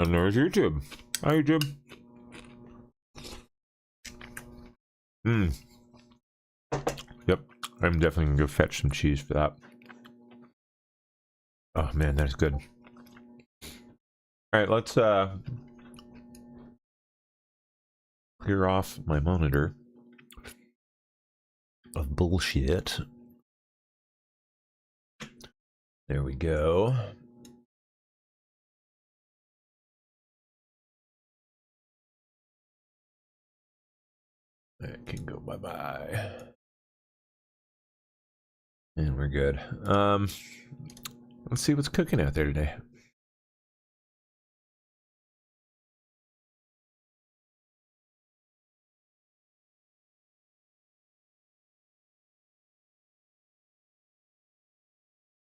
And there's YouTube. Hi, YouTube. Yep. I'm definitely gonna go fetch some cheese for that. Oh man, that is good. Alright, let's clear off my monitor of bullshit. There we go. That can go bye-bye. And we're good. Let's see what's cooking out there today.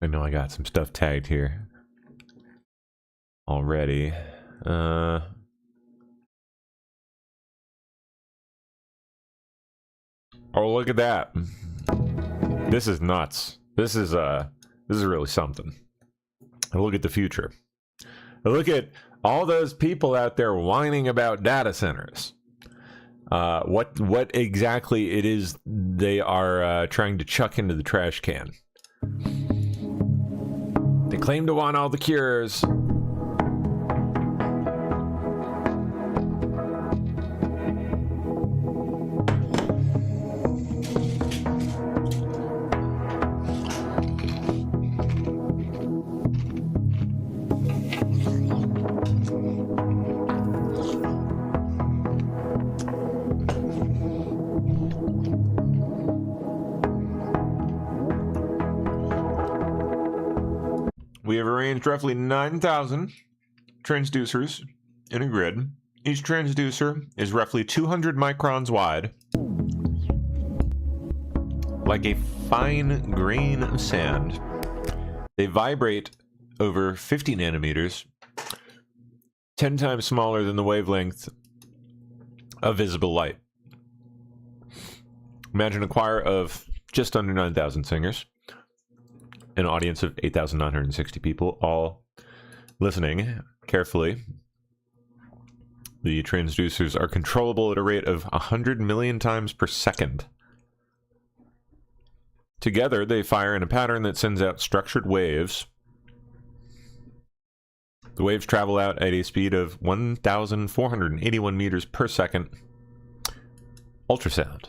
I know I got some stuff tagged here already. Oh, look at that. This is nuts. This is really something. And look at the future. Look at all those people out there whining about data centers. What exactly it is they are trying to chuck into the trash can. They claim to want all the cures. We have arranged roughly 9,000 transducers in a grid. Each transducer is roughly 200 microns wide, like a fine grain of sand. They vibrate over 50 nanometers, 10 times smaller than the wavelength of visible light. Imagine a choir of just under 9,000 singers. An audience of 8,960 people, all listening carefully. The transducers are controllable at a rate of 100 million times per second. Together, they fire in a pattern that sends out structured waves. The waves travel out at a speed of 1,481 meters per second. Ultrasound.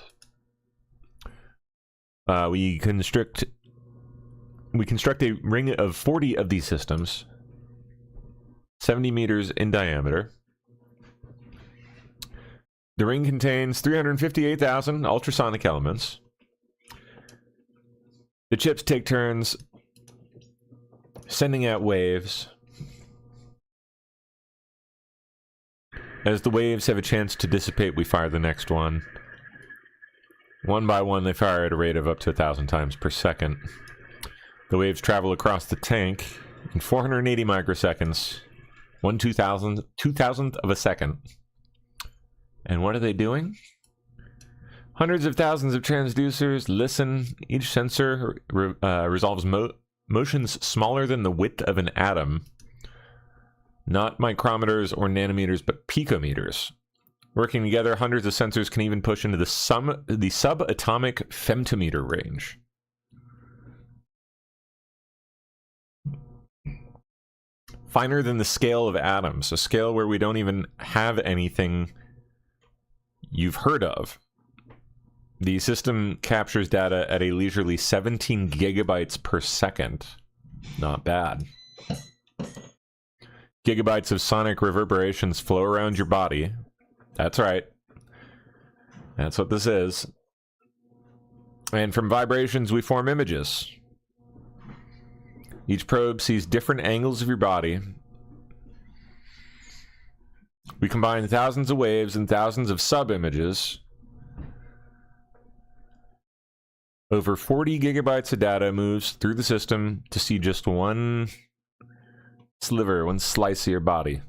We construct a ring of 40 of these systems, 70 meters in diameter. The ring contains 358,000 ultrasonic elements. The chips take turns sending out waves. As the waves have a chance to dissipate, we fire the next one. One by one, they fire at a rate of up to 1,000 times per second. The waves travel across the tank in 480 microseconds, 1/2000th of a second. And what are they doing? Hundreds of thousands of transducers listen. Each sensor resolves motions smaller than the width of an atom. Not micrometers or nanometers, but picometers. Working together, hundreds of sensors can even push into the subatomic femtometer range. Finer than the scale of atoms, a scale where we don't even have anything you've heard of. The system captures data at a leisurely 17 gigabytes per second. Not bad. Gigabytes of sonic reverberations flow around your body. That's right. That's what this is. And from vibrations, we form images. Each probe sees different angles of your body. We combine thousands of waves and thousands of sub-images. Over 40 gigabytes of data moves through the system to see just one sliver, one slice of your body.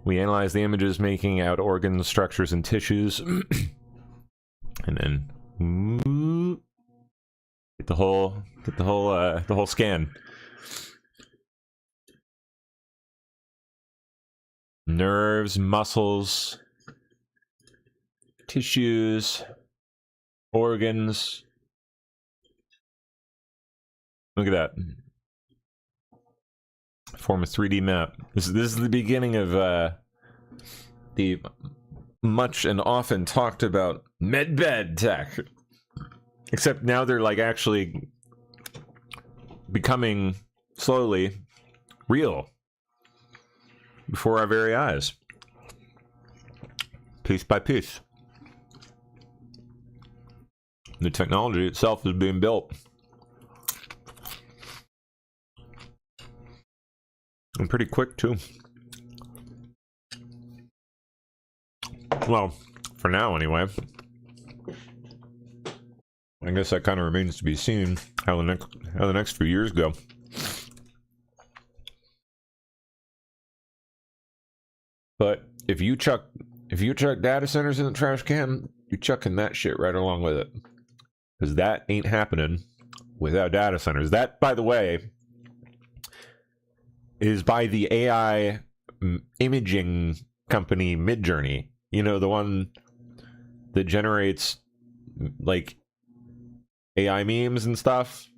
We analyze the images, making out organs, structures, and tissues. And then get the whole scan. nerves, muscles, tissues, organs. Look at that. Form a 3D map. This is the beginning of the much and often talked about medbed tech. Except now they're like actually becoming slowly real before our very eyes. Piece by piece. The technology itself is being built. And pretty quick too. Well, for now anyway. I guess that kind of remains to be seen how the next few years go. But if you chuck data centers in the trash can, you're chucking that shit right along with it. Because that ain't happening without data centers. That, by the way, is by the AI imaging company Midjourney. You know, the one that generates like AI memes and stuff.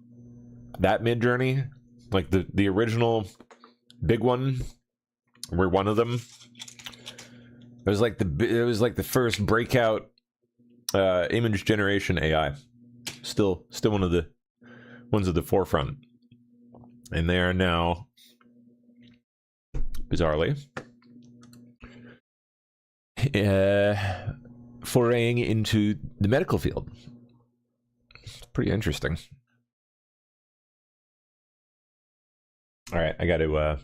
That Midjourney, like the original big one, we're one of them. It was like the first breakout image generation AI. Still one of the ones at the forefront, and they are now, bizarrely, foraying into the medical field. It's pretty interesting. All right, I got to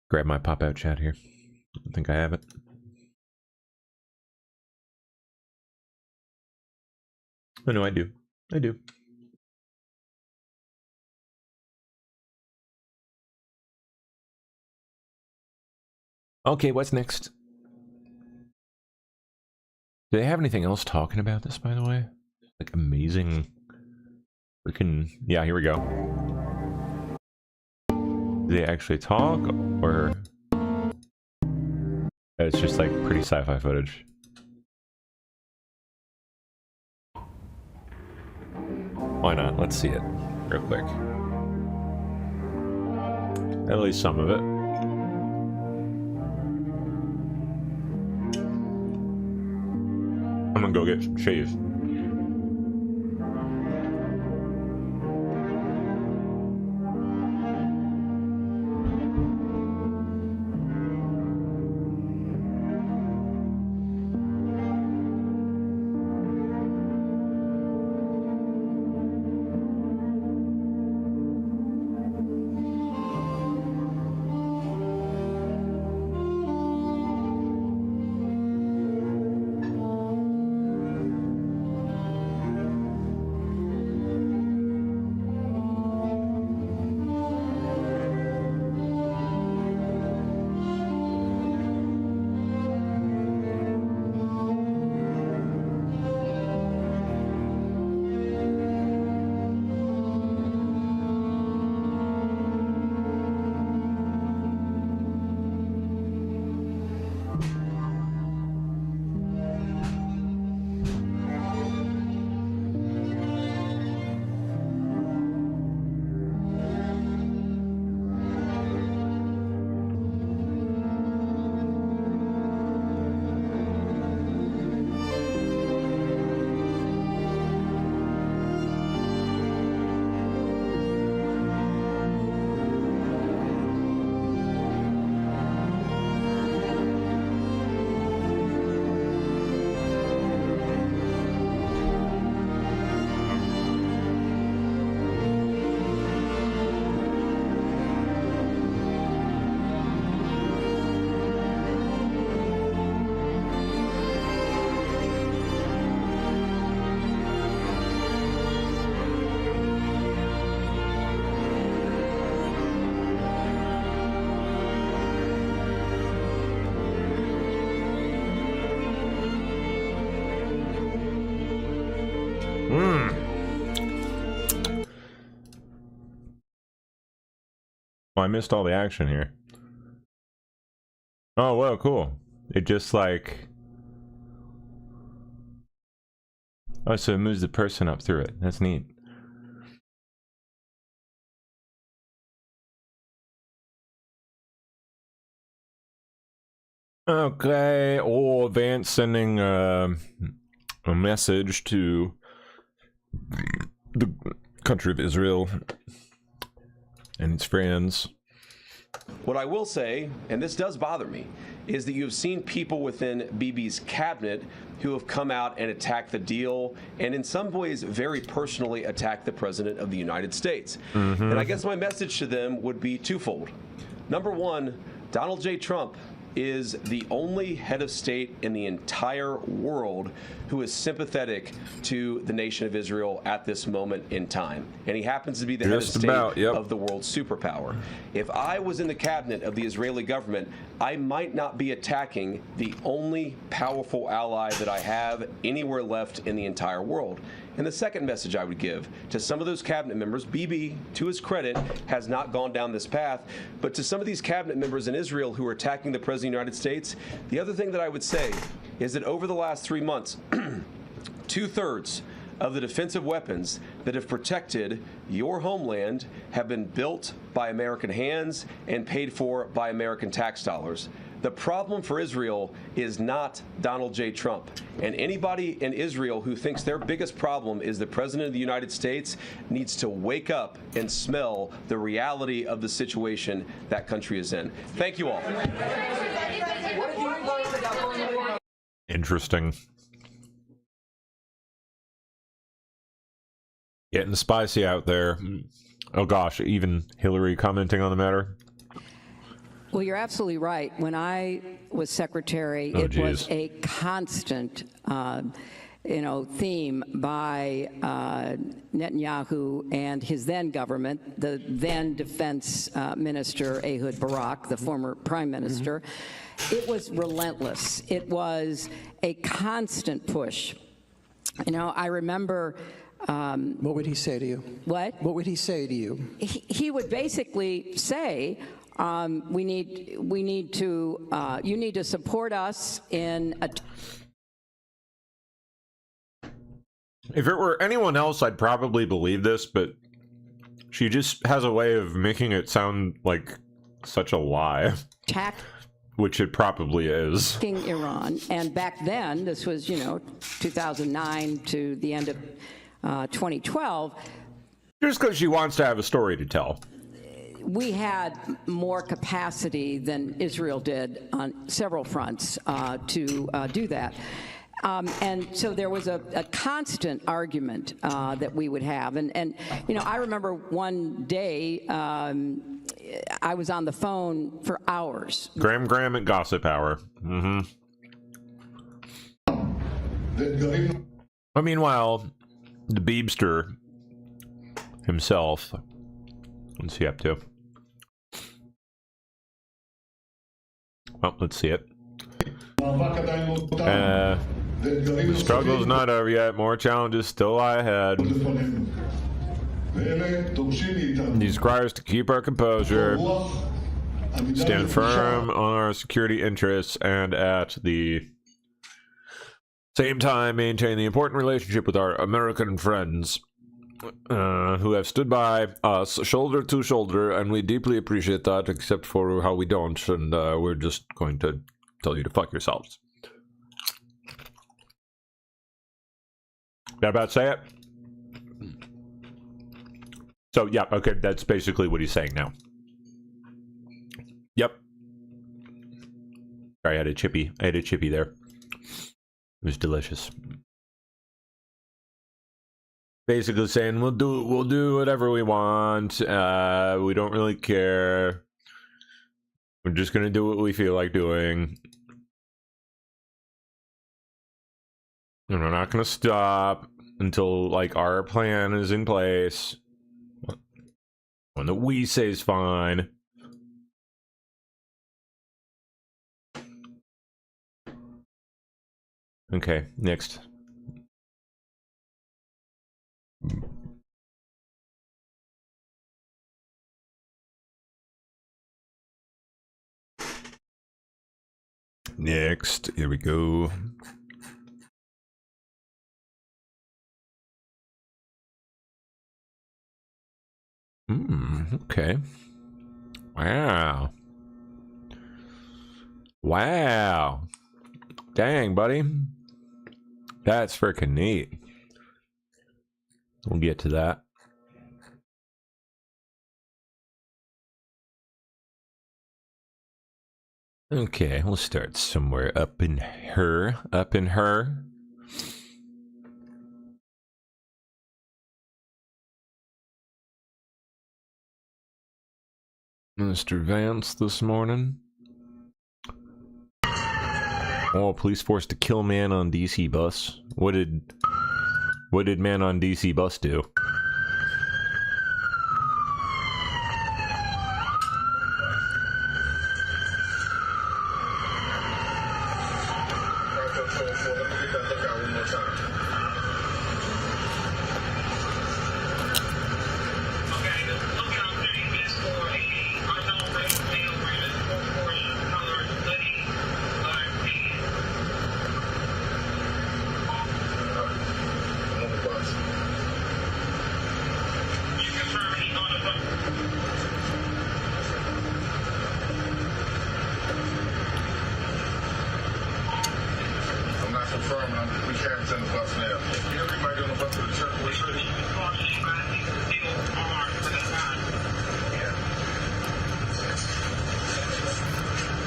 grab my pop-out chat here. I think I have it. Oh, no, I do. I do. Okay, what's next? Do they have anything else talking about this, by the way? Like, amazing... freaking... Yeah, here we go. Do they actually talk, or... It's just, like, pretty sci-fi footage. Why not? Let's see it real quick. At least some of it. I'm gonna go get shaved. I missed all the action here. Oh, well, cool. It just like... Oh, so it moves the person up through it. That's neat. Okay, or Vance sending a message to the country of Israel and its friends. What I will say, and this does bother me, is that you've seen people within Bibi's cabinet who have come out and attacked the deal and in some ways very personally attacked the President of the United States. And I guess my message to them would be twofold. Number one, Donald J. Trump is the only head of state in the entire world who is sympathetic to the nation of Israel at this moment in time. And he happens to be the head of state of the world's superpower. If I was in the cabinet of the Israeli government, I might not be attacking the only powerful ally that I have anywhere left in the entire world. And the second message I would give to some of those cabinet members, Bibi, to his credit, has not gone down this path, but to some of these cabinet members in Israel who are attacking the President of the United States, the other thing that I would say is that over the last 3 months, 2/3 of the defensive weapons that have protected your homeland have been built by American hands and paid for by American tax dollars. The problem for Israel is not Donald J. Trump. And anybody in Israel who thinks their biggest problem is the President of the United States needs to wake up and smell the reality of the situation that country is in. Thank you all. Interesting. Getting spicy out there. Oh gosh, even Hillary commenting on the matter. Well, you're absolutely right. When I was secretary, it was a constant, theme by Netanyahu and his then government, the then defense minister Ehud Barak, the former prime minister. It was relentless. It was a constant push. You know, I remember. What would he say to you? What? What would he say to you? He would basically say, you need to support us in a. If it were anyone else, I'd probably believe this, but she just has a way of making it sound like such a lie. Which it probably is. Iran, and back then, this was 2009 to the end of 2012. Just because she wants to have a story to tell. We had more capacity than Israel did on several fronts to do that. And so there was a constant argument that we would have. And I remember one day I was on the phone for hours. Graham at Gossip Hour. But meanwhile, the Beebster himself, what's he up to? Well, let's see it. The struggle's not over yet. More challenges still lie ahead. These require us to keep our composure, stand firm on our security interests, and at the same time maintain the important relationship with our American friends who have stood by us shoulder to shoulder, and we deeply appreciate that, except for how we don't, and we're just going to tell you to fuck yourselves. That about say it? So, yeah, okay, that's basically what he's saying now. Yep. Sorry, I had a chippy there. It was delicious. Basically saying we'll do whatever we want. We don't really care. We're just gonna do what we feel like doing. And we're not gonna stop until like our plan is in place. When the we say is fine. Okay, next. Next, here we go. Okay. Wow. Wow. Dang, buddy. That's freaking neat. We'll get to that. Okay, we'll start somewhere up in her. Mr. Vance this morning. Oh, police forced to kill man on DC bus. What did man on DC bus do?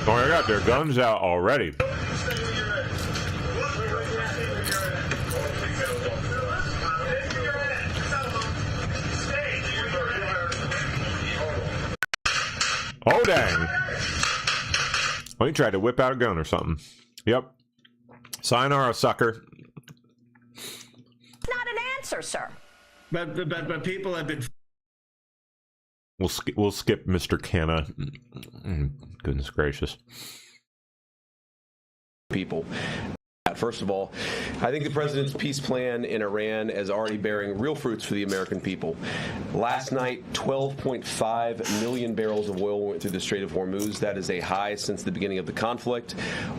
Oh, I got their guns out already. Oh, dang. Oh, he tried to whip out a gun or something. Yep. Sayonara, sucker. Not an answer, sir. But people have been. We'll skip Mr. Canna. Goodness gracious. People. First of all, I think the president's peace plan in Iran is already bearing real fruits for the American people. Last night, 12.5 million barrels of oil went through the Strait of Hormuz. That is a high since the beginning of the conflict.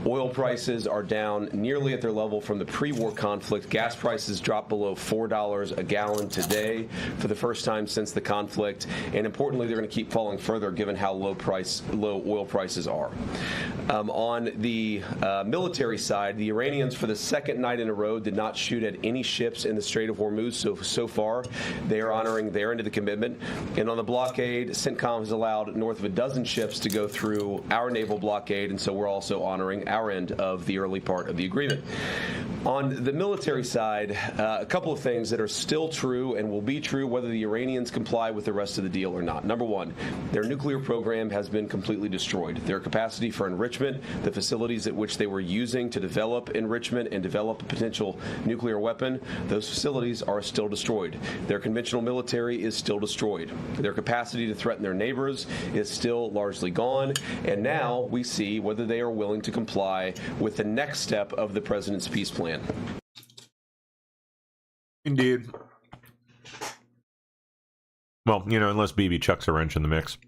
Oil prices are down nearly at their level from the pre-war conflict. Gas prices dropped below $4 a gallon today for the first time since the conflict. And importantly, they're going to keep falling further given how low oil prices are. On the military side, the Iranians for the second night in a row did not shoot at any ships in the Strait of Hormuz. So far, they are honoring their end of the commitment. And on the blockade, CENTCOM has allowed north of a dozen ships to go through our naval blockade, and so we're also honoring our end of the early part of the agreement. On the military side, a couple of things that are still true and will be true whether the Iranians comply with the rest of the deal or not. Number one, their nuclear program has been completely destroyed. Their capacity for enrichment, the facilities at which they were using to develop enrichment and develop a potential nuclear weapon, those facilities are still destroyed. Their conventional military is still destroyed. Their capacity to threaten their neighbors is still largely gone. And now we see whether they are willing to comply with the next step of the president's peace plan. Indeed. Well, you know, unless BB chucks a wrench in the mix.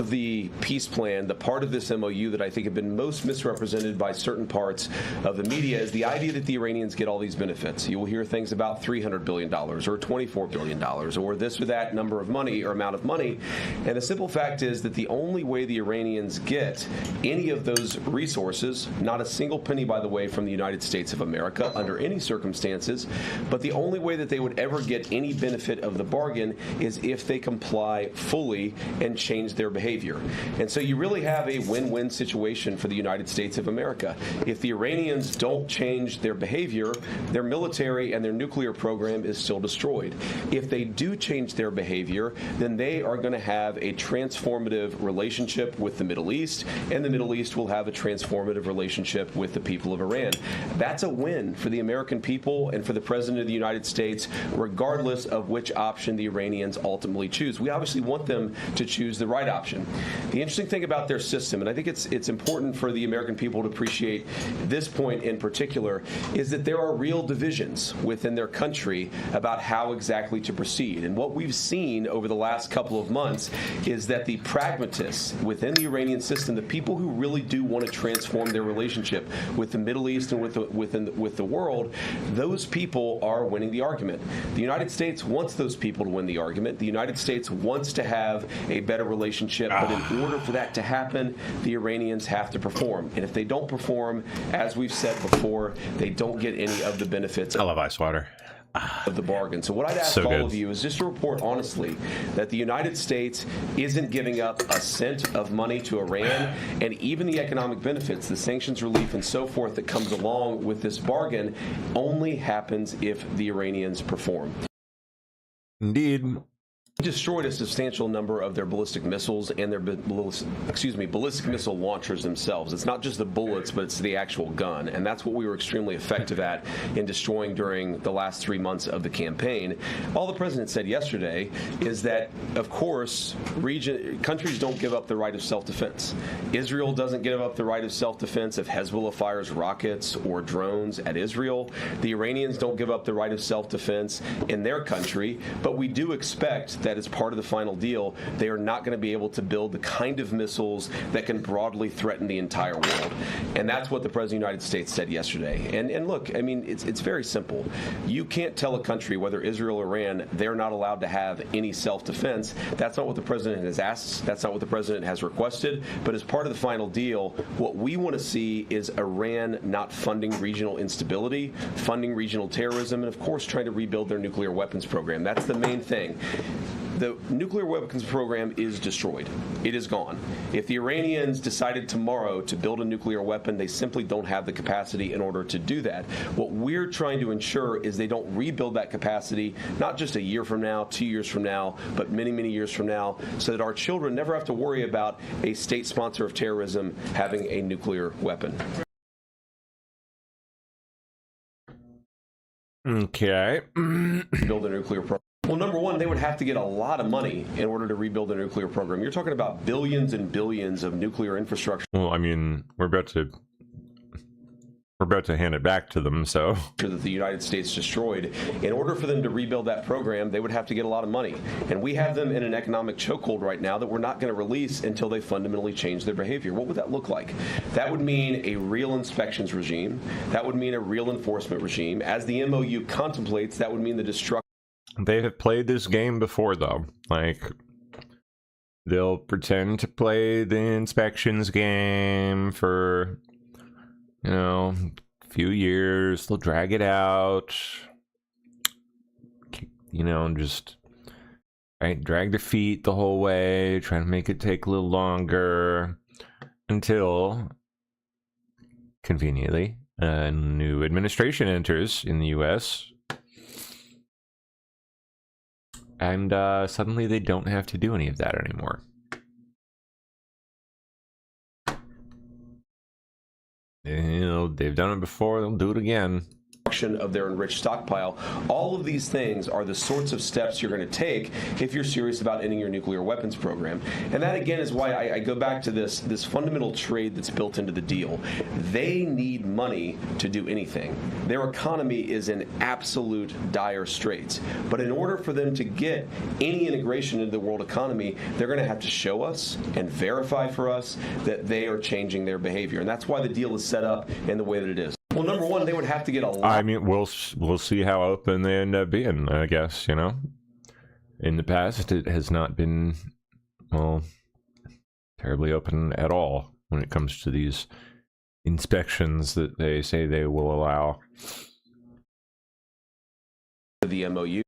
The peace plan, the part of this MOU that I think have been most misrepresented by certain parts of the media is the idea that the Iranians get all these benefits. You will hear things about $300 billion or $24 billion or this or that number of money or amount of money. And the simple fact is that the only way the Iranians get any of those resources, not a single penny, by the way, from the United States of America under any circumstances, but the only way that they would ever get any benefit of the bargain is if they comply fully and change their behavior. And so you really have a win-win situation for the United States of America. If the Iranians don't change their behavior, their military and their nuclear program is still destroyed. If they do change their behavior, then they are going to have a transformative relationship with the Middle East, and the Middle East will have a transformative relationship with the people of Iran. That's a win for the American people and for the President of the United States, regardless of which option the Iranians ultimately choose. We obviously want them to choose the right option. destruction. The interesting thing about their system, and I think it's important for the American people to appreciate this point in particular, is that there are real divisions within their country about how exactly to proceed. And what we've seen over the last couple of months is that the pragmatists within the Iranian system, the people who really do want to transform their relationship with the Middle East and with the world, those people are winning the argument. The United States wants those people to win the argument. The United States wants to have a better relationship, but in order for that to happen, the Iranians have to perform. And if they don't perform, as we've said before, they don't get any of the benefits. I love ice water. Of the bargain. So what I'd ask all of you is just to report honestly that the United States isn't giving up a cent of money to Iran, and even the economic benefits, the sanctions relief and so forth that comes along with this bargain only happens if the Iranians perform. Indeed. Destroyed a substantial number of their ballistic missiles and their ballistic missile launchers themselves. It's not just the bullets, but it's the actual gun, and that's what we were extremely effective at in destroying during the last 3 months of the campaign. All the president said yesterday is that, of course, countries don't give up the right of self-defense. Israel doesn't give up the right of self-defense if Hezbollah fires rockets or drones at Israel. The Iranians don't give up the right of self-defense in their country, but we do expect that as part of the final deal, they are not going to be able to build the kind of missiles that can broadly threaten the entire world. And that's what the President of the United States said yesterday. And look, I mean, it's very simple. You can't tell a country, whether Israel or Iran, they're not allowed to have any self-defense. That's not what the President has asked. That's not what the President has requested. But as part of the final deal, what we want to see is Iran not funding regional instability, funding regional terrorism, and of course trying to rebuild their nuclear weapons program. That's the main thing. The nuclear weapons program is destroyed. It is gone. If the Iranians decided tomorrow to build a nuclear weapon, they simply don't have the capacity in order to do that. What we're trying to ensure is they don't rebuild that capacity, not just a year from now, 2 years from now, but many, many years from now, so that our children never have to worry about a state sponsor of terrorism having a nuclear weapon. Okay. Build a nuclear program. Well, number one, they would have to get a lot of money in order to rebuild a nuclear program. You're talking about billions and billions of nuclear infrastructure. Well, I mean, we're about to hand it back to them, so that the United States destroyed. In order for them to rebuild that program, they would have to get a lot of money. And we have them in an economic chokehold right now that we're not going to release until they fundamentally change their behavior. What would that look like? That would mean a real inspections regime. That would mean a real enforcement regime. As the MOU contemplates, that would mean the destruction. they have played this game before, though. Like, they'll pretend to play the inspections game for, you know, a few years. They'll drag it out, you know, and just drag their feet the whole way, try to make it take a little longer until, conveniently, a new administration enters in the U.S., and suddenly they don't have to do any of that anymore. You know, they've done it before, they'll do it again. Of their enriched stockpile. All of these things are the sorts of steps you're going to take if you're serious about ending your nuclear weapons program. And that, again, is why I go back to this fundamental trade that's built into the deal. They need money to do anything. Their economy is in absolute dire straits. But in order for them to get any integration into the world economy, they're going to have to show us and verify for us that they are changing their behavior. And that's why the deal is set up in the way that it is. Well, number one, they would have to get a lot. I mean, we'll see how open they end up being, I guess, you know. In the past, it has not been, well, terribly open at all when it comes to these inspections that they say they will allow. The MOU.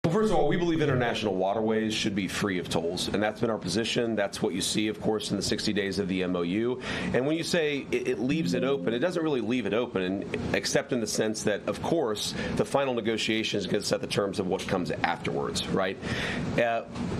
Well, first of all, we believe international waterways should be free of tolls, and that's been our position. That's what you see, of course, in the 60 days of the MOU. And when you say it leaves it open, it doesn't really leave it open, except in the sense that, of course, the final negotiation is going to set the terms of what comes afterwards, right?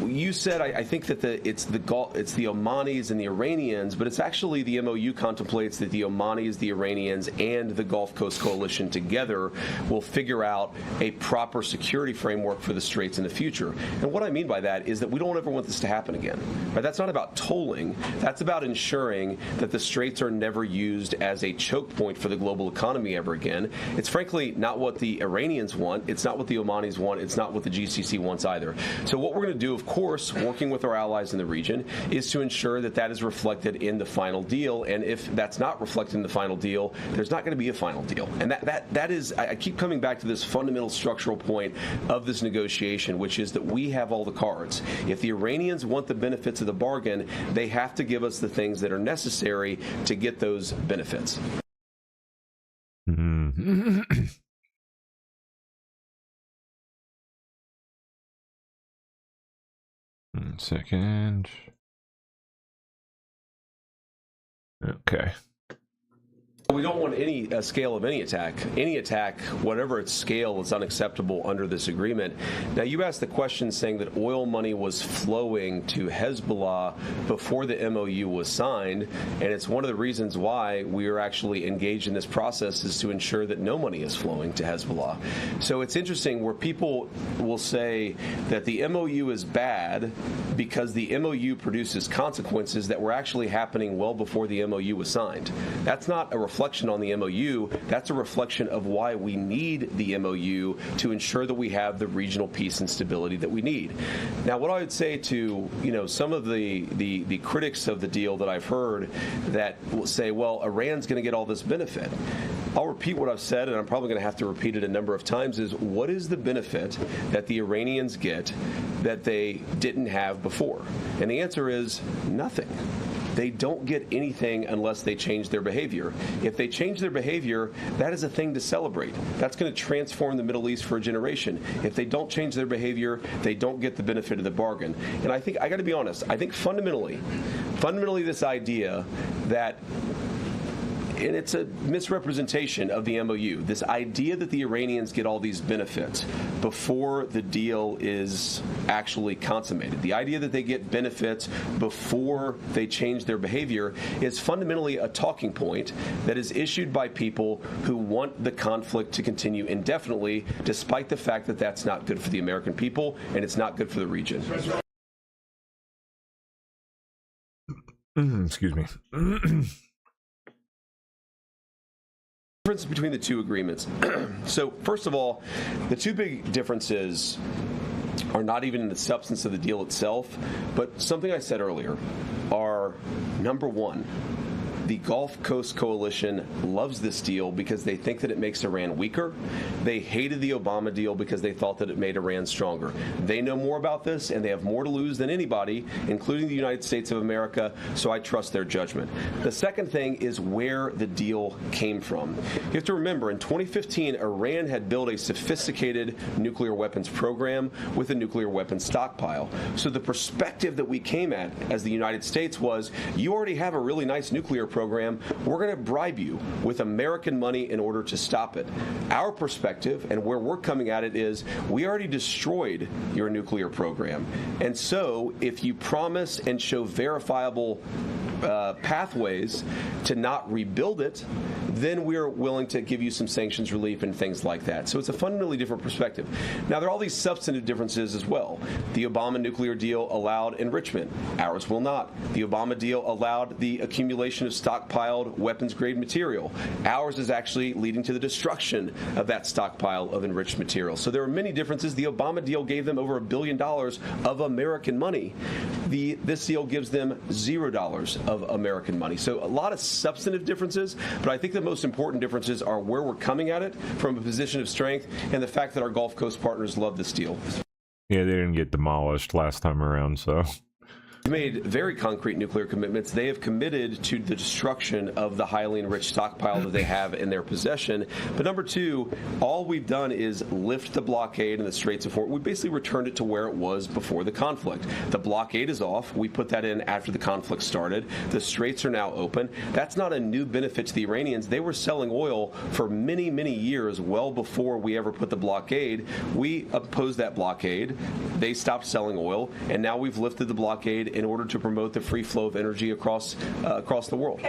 You said, I think that it's the Omanis and the Iranians, but it's actually the MOU contemplates that the Omanis, the Iranians, and the Gulf Coast Coalition together will figure out a proper security framework for the Strait straits in the future. And what I mean by that is that we don't ever want this to happen again. Right? That's not about tolling. That's about ensuring that the straits are never used as a choke point for the global economy ever again. It's frankly not what the Iranians want. It's not what the Omanis want. It's not what the GCC wants either. So what we're going to do, of course, working with our allies in the region, is to ensure that that is reflected in the final deal. And if that's not reflected in the final deal, there's not going to be a final deal. And that is, I keep coming back to this fundamental structural point of this negotiation, which is that we have all the cards. If the Iranians want the benefits of the bargain, they have to give us the things that are necessary to get those benefits. Mm-hmm. 1 second. Okay. We don't want any scale of any attack. Any attack, whatever its scale, is unacceptable under this agreement. Now, you asked the question saying that oil money was flowing to Hezbollah before the MOU was signed, and it's one of the reasons why we are actually engaged in this process is to ensure that no money is flowing to Hezbollah. So it's interesting where people will say that the MOU is bad because the MOU produces consequences that were actually happening well before the MOU was signed. That's not a reflection on the MOU. That's a reflection of why we need the MOU to ensure that we have the regional peace and stability that we need. Now, what I would say to some of the critics of the deal that I've heard that will say, well, Iran's going to get all this benefit. I'll repeat what I've said, and I'm probably going to have to repeat it a number of times, is what is the benefit that the Iranians get that they didn't have before? And the answer is nothing. They don't get anything unless they change their behavior. If they change their behavior, that is a thing to celebrate. That's going to transform the Middle East for a generation. If they don't change their behavior, they don't get the benefit of the bargain. And I think, I got to be honest, I think fundamentally this idea that, and it's a misrepresentation of the MOU, this idea that the Iranians get all these benefits before the deal is actually consummated. The idea that they get benefits before they change their behavior is fundamentally a talking point that is issued by people who want the conflict to continue indefinitely, despite the fact that that's not good for the American people and it's not good for the region. Excuse me. Difference between the two agreements. So first of all, the two big differences are not even in the substance of the deal itself, but something I said earlier are, number one, the Gulf Coast Coalition loves this deal because they think that it makes Iran weaker. They hated the Obama deal because they thought that it made Iran stronger. They know more about this, and they have more to lose than anybody, including the United States of America, so I trust their judgment. The second thing is where the deal came from. You have to remember, in 2015, Iran had built a sophisticated nuclear weapons program with a nuclear weapons stockpile. So the perspective that we came at as the United States was, you already have a really nice nuclear program. We're going to bribe you with American money in order to stop it. Our perspective and where we're coming at it is, we already destroyed your nuclear program. And so if you promise and show verifiable pathways to not rebuild it, then we're willing to give you some sanctions relief and things like that. So it's a fundamentally different perspective. Now, there are all these substantive differences as well. The Obama nuclear deal allowed enrichment. Ours will not. The Obama deal allowed the accumulation of stockpiled weapons-grade material. Ours is actually leading to the destruction of that stockpile of enriched material. So there are many differences. The Obama deal gave them over $1 billion of American money. This deal gives them $0 of American money. So a lot of substantive differences, but I think the most important differences are where we're coming at it from a position of strength and the fact that our Gulf Coast partners love this deal. Yeah, they didn't get demolished last time around, so... Made very concrete nuclear commitments. They have committed to the destruction of the highly enriched stockpile that they have in their possession. But number two, all we've done is lift the blockade in the Straits of Hormuz. We basically returned it to where it was before the conflict. The blockade is off. We put that in after the conflict started. The straits are now open. That's not a new benefit to the Iranians. They were selling oil for many, many years, well before we ever put the blockade. We opposed that blockade. They stopped selling oil, and now we've lifted the blockade in order to promote the free flow of energy across the world.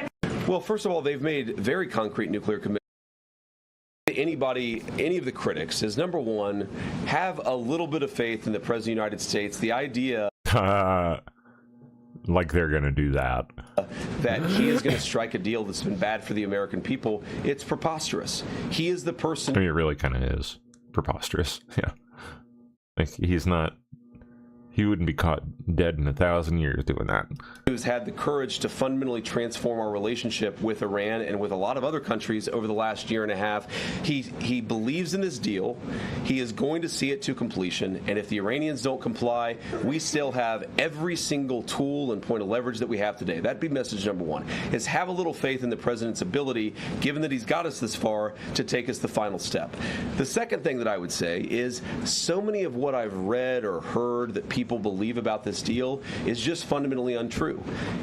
Well, first of all, they've made very concrete nuclear commitments. Anybody, any of the critics, is number one, have a little bit of faith in the President of the United States. The idea like they're gonna do that. That he is going to strike a deal that's been bad for the American people, it's preposterous. He is the person. I mean, it really kind of is preposterous. Yeah, like he wouldn't be caught dead in 1,000 years doing that. Who's had the courage to fundamentally transform our relationship with Iran and with a lot of other countries over the last year and a half. He believes in this deal. He is going to see it to completion. And if the Iranians don't comply, we still have every single tool and point of leverage that we have today. That'd be message number one, is have a little faith in the president's ability, given that he's got us this far, to take us the final step. The second thing that I would say is so many of what I've read or heard that people believe about this deal is just fundamentally untrue.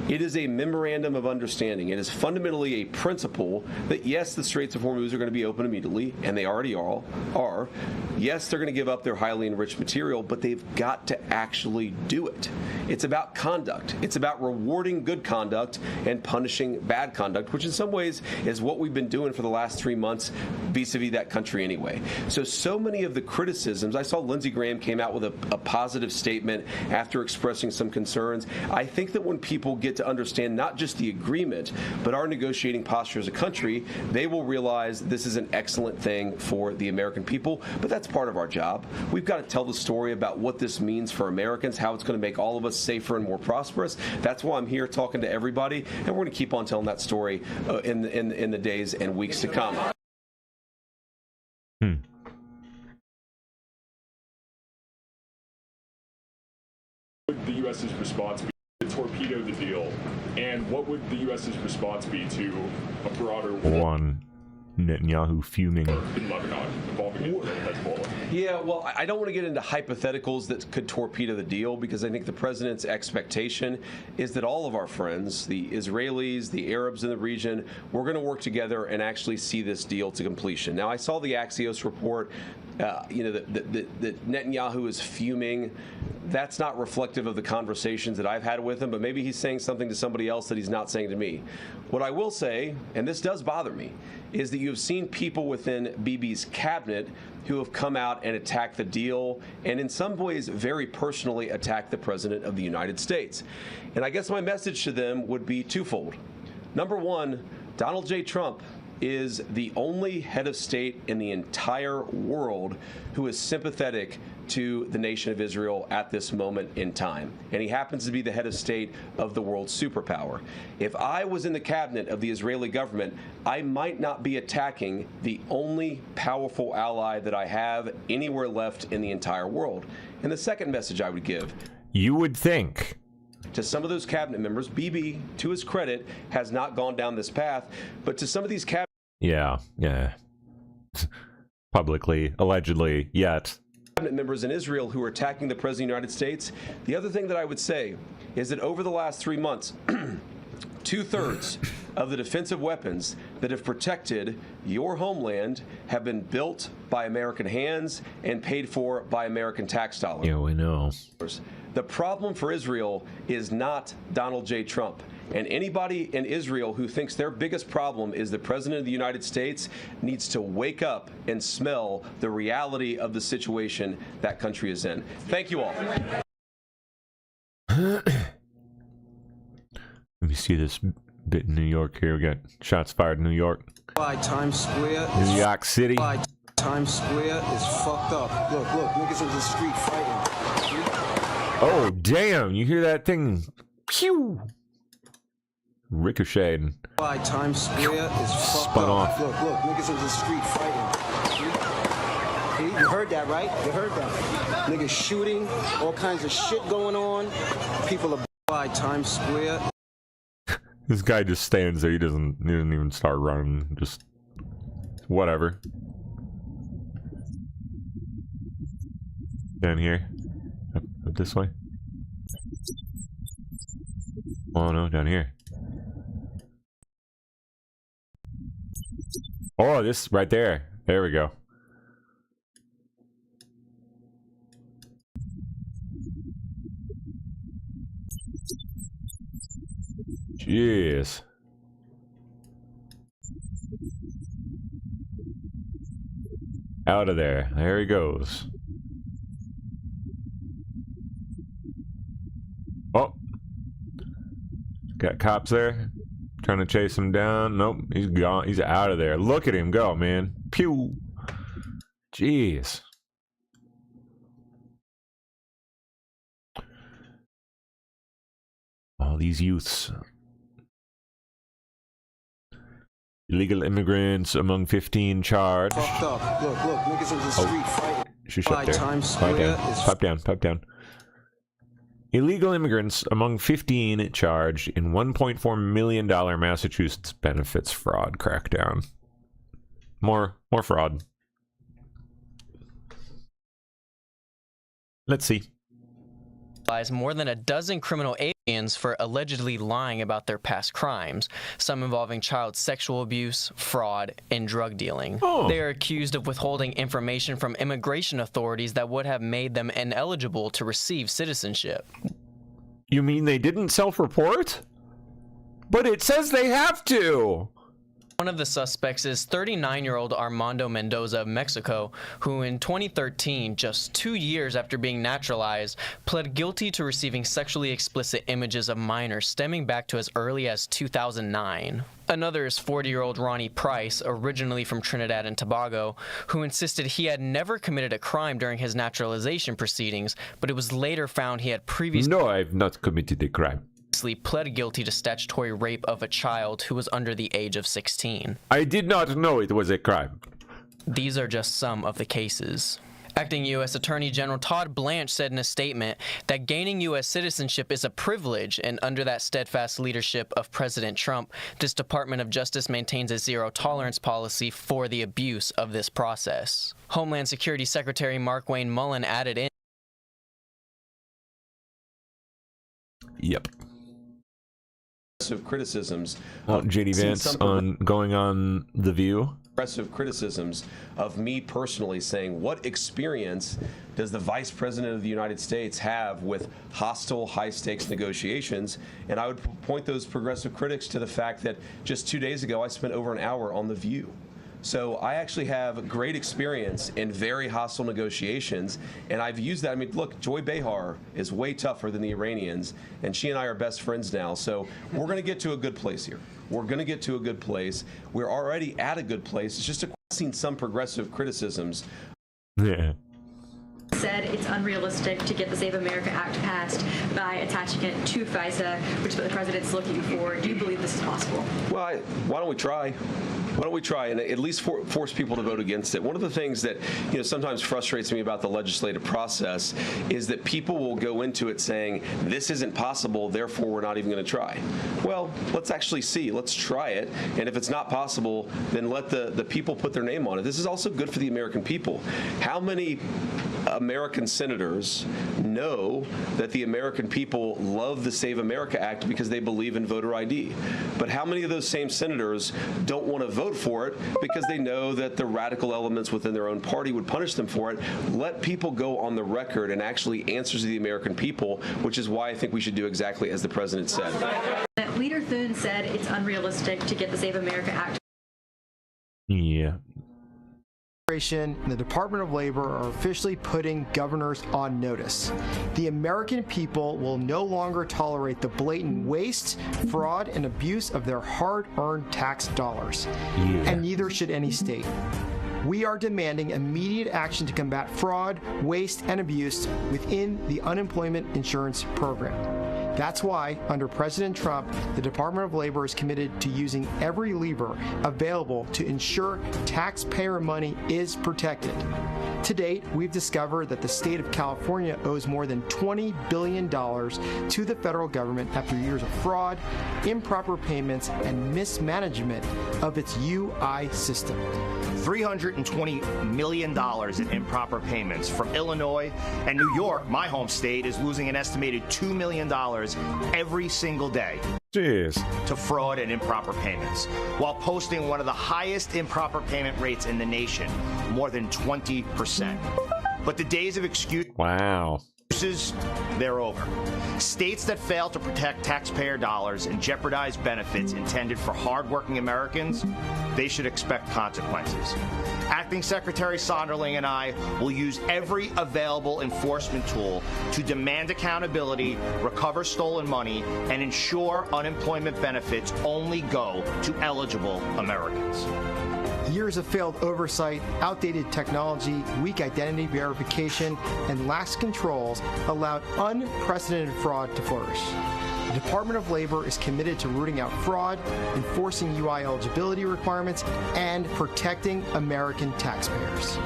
It is a memorandum of understanding. It is fundamentally a principle that, yes, the Straits of Hormuz are going to be open immediately, and they already are. Yes, they're going to give up their highly enriched material, but they've got to actually do it. It's about conduct. It's about rewarding good conduct and punishing bad conduct, which in some ways is what we've been doing for the last 3 months vis-a-vis that country anyway. So many of the criticisms, I saw Lindsey Graham came out with a positive statement after expressing some concerns. I think that when people get to understand not just the agreement, but our negotiating posture as a country, they will realize this is an excellent thing for the American people. But that's part of our job. We've got to tell the story about what this means for Americans, how it's going to make all of us safer and more prosperous. That's why I'm here talking to everybody, and we're going to keep on telling that story in the days and weeks to come. Would the U.S.'s response be to torpedo the deal, and what would the U.S.'s response be to a broader war One, Netanyahu fuming. in Lebanon involving Israel and Hezbollah? Yeah, well, I don't want to get into hypotheticals that could torpedo the deal, because I think the president's expectation is that all of our friends, the Israelis, the Arabs in the region, we're going to work together and actually see this deal to completion. Now, I saw the Axios report, that Netanyahu is fuming. That's not reflective of the conversations that I've had with him, but maybe he's saying something to somebody else that he's not saying to me. What I will say, and this does bother me, is that you have seen people within Bibi's cabinet who have come out and attacked the deal, and in some ways very personally attacked the President of the United States. And I guess my message to them would be twofold. Number one, Donald J. Trump is the only head of state in the entire world who is sympathetic to the nation of Israel at this moment in time. And he happens to be the head of state of the world's superpower. If I was in the cabinet of the Israeli government, I might not be attacking the only powerful ally that I have anywhere left in the entire world. And the second message I would give, You would think. to some of those cabinet members, Bibi, to his credit, has not gone down this path, but to some of these cabinet Yeah. Publicly, allegedly, yet. members in Israel who are attacking the President of the United States, the other thing that I would say is that over the last 3 months, 2/3 of the defensive weapons that have protected your homeland have been built by American hands and paid for by American tax dollars. Yeah, we know. The problem for Israel is not Donald J. Trump. And anybody in Israel who thinks their biggest problem is the President of the United States needs to wake up and smell the reality of the situation that country is in. Thank you all. Let me see this bit in New York here. We got shots fired in New York. By Times Square. New York City. By Times Square is fucked up. Look, niggas in the street fighting. Oh, damn. You hear that thing? Pew! Ricocheted. By Times Square is fucked Spun up. off. Look, niggas in the street fighting. See, you heard that, right? You heard that. Niggas shooting, all kinds of shit going on. People are by Times Square. This guy just stands there. He doesn't even start running. Just whatever. Down here. Up this way. Oh no, down here. Oh, this right there. There we go. Jeez. Out of there. There he goes. Oh. Got cops there. Trying to chase him down. Nope. He's gone. He's out of there. Look at him go, man. Pew. Jeez. All these youths. Illegal immigrants among 15 charged. Fucked up. Look, niggas in the street fighting. Shush up there. Times Pipe Square down. is Pipe down. Pipe down. Illegal immigrants among 15 charged in $1.4 million Massachusetts benefits fraud crackdown. More fraud. Let's see. More than a dozen criminal aliens for allegedly lying about their past crimes, some involving child sexual abuse, fraud, and drug dealing. Oh. They are accused of withholding information from immigration authorities that would have made them ineligible to receive citizenship. You mean they didn't self-report? But it says they have to! One of the suspects is 39-year-old Armando Mendoza of Mexico, who in 2013, just 2 years after being naturalized, pled guilty to receiving sexually explicit images of minors stemming back to as early as 2009. Another is 40-year-old Ronnie Price, originally from Trinidad and Tobago, who insisted he had never committed a crime during his naturalization proceedings, but it was later found he had previously No, I've not committed a crime. pled guilty to statutory rape of a child who was under the age of 16. I did not know it was a crime. These are just some of the cases. Acting U.S. Attorney General Todd Blanche said in a statement that gaining U.S. citizenship is a privilege, and under that steadfast leadership of President Trump, this Department of Justice maintains a zero-tolerance policy for the abuse of this process. Homeland Security Secretary Markwayne Mullin added in. Yep. Criticisms. JD Vance on going on The View. Aggressive criticisms of me personally saying, what experience does the Vice President of the United States have with hostile, high-stakes negotiations? And I would point those progressive critics to the fact that just 2 days ago, I spent over an hour on The View. So I actually have great experience in very hostile negotiations, and I've used that. I mean, look, Joy Behar is way tougher than the Iranians, and she and I are best friends now. So we're going to get to a good place here. We're going to get to a good place. We're already at a good place. It's just seen some progressive criticisms. Yeah. Said it's unrealistic to get the Save America Act passed by attaching it to FISA, which is what the president's looking for. Do you believe this is possible? Well, why don't we try? Why don't we try and at least force people to vote against it? One of the things that sometimes frustrates me about the legislative process is that people will go into it saying, this isn't possible, therefore we're not even going to try. Well, let's actually see. Let's try it. And if it's not possible, then let the people put their name on it. This is also good for the American people. How many American senators know that the American people love the Save America Act because they believe in voter ID? But how many of those same senators don't want to vote for it because they know that the radical elements within their own party would punish them for it? Let people go on the record and actually answer to the American people, which is why I think we should do exactly as the president said. Leader Thune said it's unrealistic to get the Save America Act. Yeah. And the Department of Labor are officially putting governors on notice. The American people will no longer tolerate the blatant waste, fraud, and abuse of their hard-earned tax dollars. And neither should any state. We are demanding immediate action to combat fraud, waste, and abuse within the unemployment insurance program. That's why, under President Trump, the Department of Labor is committed to using every lever available to ensure taxpayer money is protected. To date, we've discovered that the state of California owes more than $20 billion to the federal government after years of fraud, improper payments, and mismanagement of its UI system. $320 million in improper payments from Illinois, and New York, my home state, is losing an estimated $2 million every single day. Jeez. To fraud and improper payments, while posting one of the highest improper payment rates in the nation, more than 20%. But the days of excuses excuses, they're over. States that fail to protect taxpayer dollars and jeopardize benefits intended for hardworking Americans, they should expect consequences. Acting Secretary Sonderling and I will use every available enforcement tool to demand accountability, recover stolen money, and ensure unemployment benefits only go to eligible Americans. Years of failed oversight, outdated technology, weak identity verification, and lax controls allowed unprecedented fraud to flourish. The Department of Labor is committed to rooting out fraud, enforcing UI eligibility requirements, and protecting American taxpayers.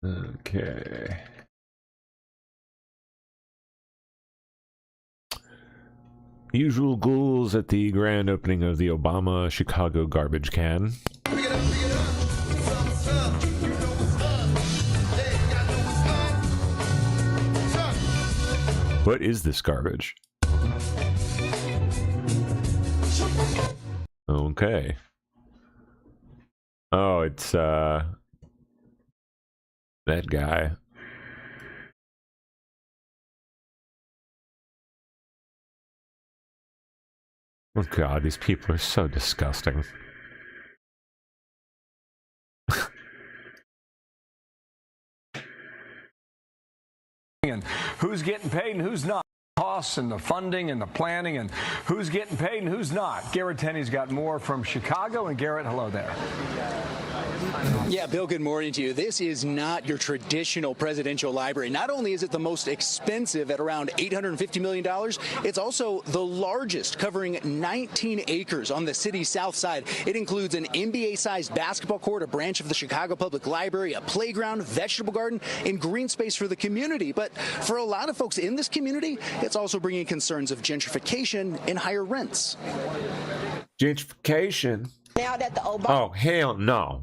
Okay. Usual ghouls at the grand opening of the Obama Chicago garbage can. What is this garbage? Okay. Oh, it's that guy. Oh God, these people are so disgusting. And who's getting paid and who's not. Costs and the funding and the planning and who's getting paid and who's not. Garrett Tenney's got more from Chicago. And Garrett, hello there. Yeah, Bill, good morning to you. This is not your traditional presidential library. Not only is it the most expensive at around $850 million, it's also the largest, covering 19 acres on the city's south side. It includes an NBA-sized basketball court, a branch of the Chicago Public Library, a playground, vegetable garden, and green space for the community. But for a lot of folks in this community, it's also bringing concerns of gentrification and higher rents. Gentrification? Now that the Obama Oh, hell no.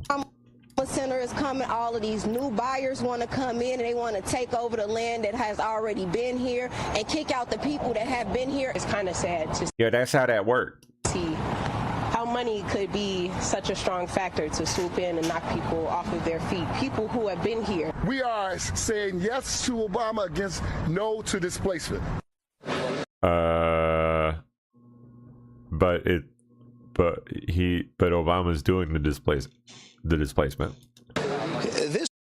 Center is coming, all of these new buyers want to come in and they want to take over the land that has already been here and kick out the people that have been here. It's kind of sad to Yeah, that's how that worked. see how money could be such a strong factor to swoop in and knock people off of their feet. People who have been here. We are saying yes to Obama against no to displacement. But Obama's doing the displacement.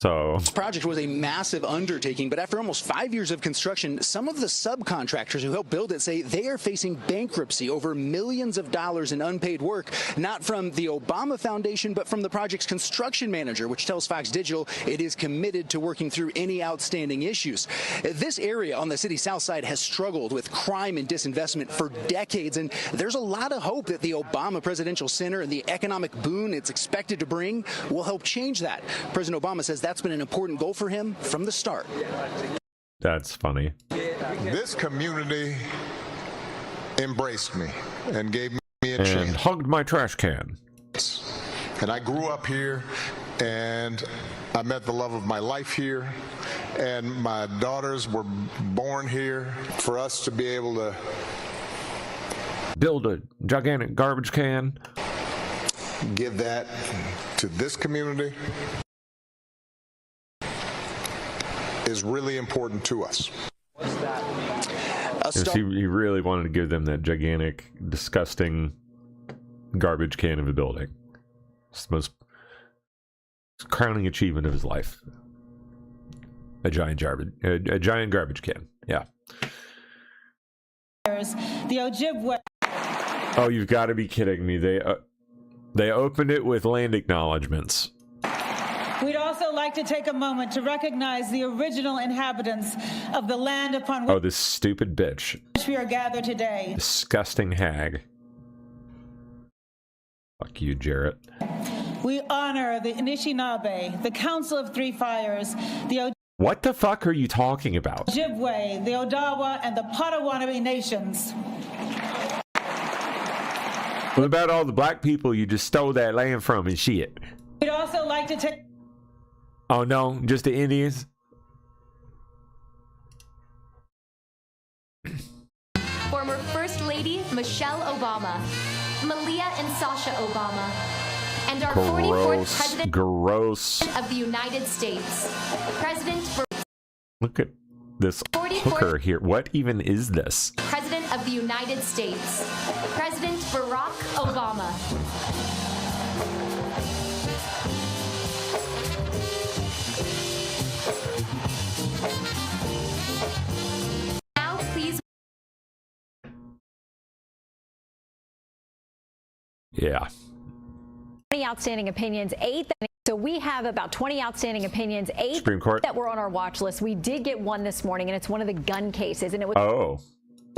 This project was a massive undertaking, but after almost 5 years of construction, some of the subcontractors who helped build it say they are facing bankruptcy over millions of dollars in unpaid work, not from the Obama Foundation, but from the project's construction manager, which tells Fox Digital it is committed to working through any outstanding issues. This area on the city's south side has struggled with crime and disinvestment for decades, and there's a lot of hope that the Obama Presidential Center and the economic boon it's expected to bring will help change that. President Obama says that's been an important goal for him from the start. That's funny. This community embraced me and gave me a And chance. hugged my trash can. And I grew up here, and I met the love of my life here, and my daughters were born here. For us to be able to build a gigantic garbage can, give that to this community is really important to us. Yes, he really wanted to give them that gigantic, disgusting garbage can of a building. It's the most crowning achievement of his life. A giant garbage can. Yeah. The Ojibwe. Oh, you've got to be kidding me! They opened it with land acknowledgments. We'd also like to take a moment to recognize the original inhabitants of the land upon Oh, this stupid bitch! which we are gathered today. Disgusting hag. Fuck you, Jarrett. We honor the Anishinaabe, the Council of Three Fires, the What the fuck are you talking about? Ojibwe, the Odawa, and the Potawatomi nations. What about all the black people you just stole that land from and shit? We'd also like to take... Oh no, just the Indians? Former First Lady Michelle Obama, Malia and Sasha Obama, and our 44th President of the United States, President Look at this hooker here. What even is this? President of the United States, President Barack Obama. Now, please. Yeah. 20 outstanding opinions, 8. So we have about 20 outstanding opinions, 8 Supreme Court that were on our watch list. We did get one this morning, and it's one of the gun cases, and it was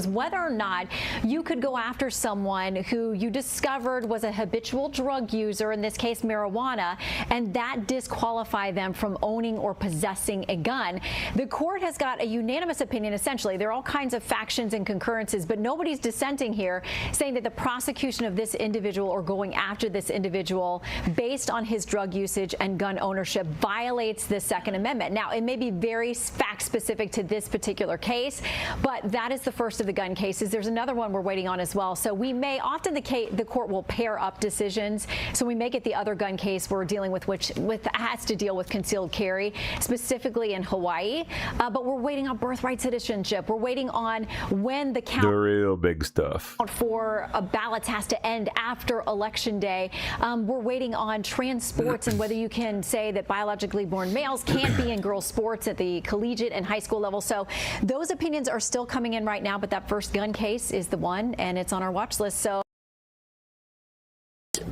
whether or not you could go after someone who you discovered was a habitual drug user, in this case marijuana, and that disqualify them from owning or possessing a gun. The court has got a unanimous opinion, essentially. There are all kinds of factions and concurrences, but nobody's dissenting here, saying that the prosecution of this individual or going after this individual based on his drug usage and gun ownership violates the Second Amendment. Now, it may be very fact-specific to this particular case, but that is the first of the gun cases. There's another one we're waiting on as well. So we may, often the court will pair up decisions. So we may get the other gun case we're dealing with, which has to deal with concealed carry, specifically in Hawaii. But we're waiting on birthright citizenship. We're waiting on when the count. The real big stuff. For ballots has to end after Election Day. We're waiting on trans sports and whether you can say that biologically born males can't be in girls' sports at the collegiate and high school level. So those opinions are still coming in right now, but that first gun case is the one, and it's on our watch list. So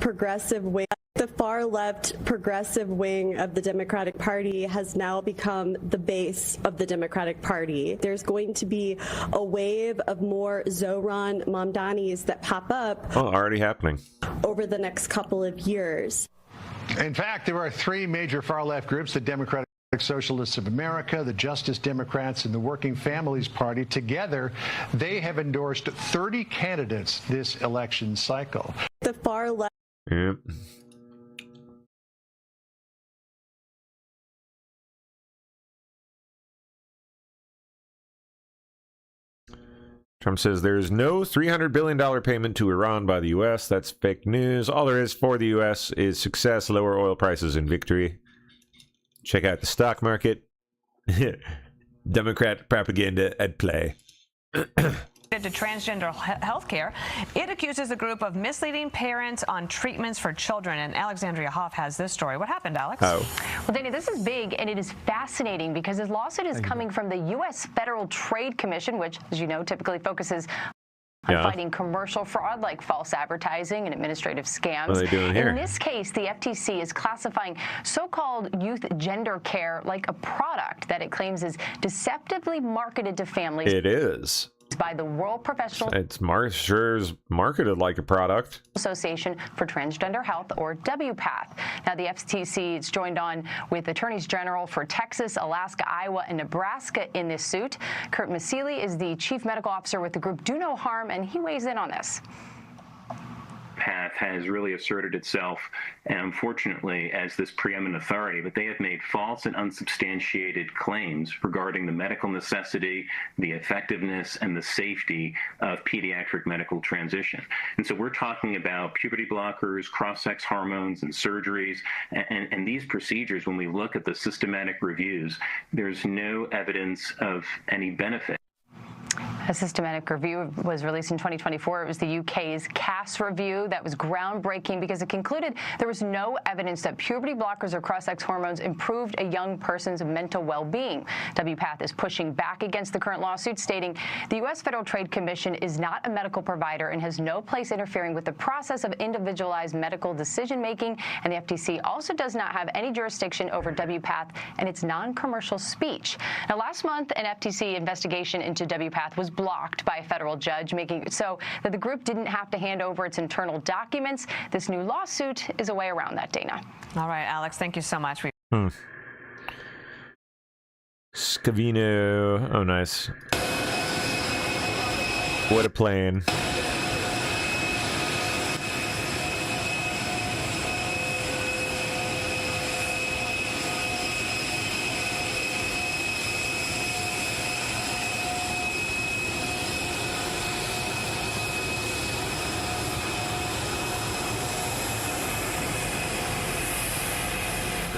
progressive wing, the far left progressive wing of the Democratic Party has now become the base of the Democratic Party. There's going to be a wave of more Zohran Mamdanis that pop up already happening over the next couple of years. In fact, there are 3 major far-left groups, the Democratic Socialists of America, the Justice Democrats, and the Working Families Party. Together, they have endorsed 30 candidates this election cycle. The far left. Yep. Trump says there is no $300 billion payment to Iran by the U.S. That's fake news. All there is for the U.S. is success, lower oil prices, and victory. Check out the stock market. Democrat propaganda at play. To transgender health care, it accuses the group of misleading parents on treatments for children. And Alexandria Hoff has this story. What happened, Alex? Well, Dana, this is big, and it is fascinating because this lawsuit is coming from the U.S. Federal Trade Commission, which, as you know, typically focuses on fighting commercial fraud like false advertising and administrative scams. What are they doing here? In this case, the FTC is classifying so-called youth gender care like a product that it claims is deceptively marketed to families. It is. By the World Professional Sure's marketed like a product. Association for Transgender Health, or WPATH. Now, the FTC is joined on with attorneys general for Texas, Alaska, Iowa, and Nebraska in this suit. Kurt Masili is the chief medical officer with the group Do No Harm, and he weighs in on this. PATH has really asserted itself, unfortunately, as this preeminent authority, but they have made false and unsubstantiated claims regarding the medical necessity, the effectiveness, and the safety of pediatric medical transition. And so we're talking about puberty blockers, cross-sex hormones, and surgeries, and these procedures, when we look at the systematic reviews, there's no evidence of any benefit. A systematic review was released in 2024. It was the UK's CAS review that was groundbreaking because it concluded there was no evidence that puberty blockers or cross-sex hormones improved a young person's mental well-being. WPATH is pushing back against the current lawsuit, stating the U.S. Federal Trade Commission is not a medical provider and has no place interfering with the process of individualized medical decision-making, and the FTC also does not have any jurisdiction over WPATH and its non-commercial speech. Now, last month, an FTC investigation into WPATH was blocked by a federal judge, making it so that the group didn't have to hand over its internal documents. This new lawsuit is a way around that, Dana. All right, Alex, thank you so much. Scavino. Oh, nice. What a plane.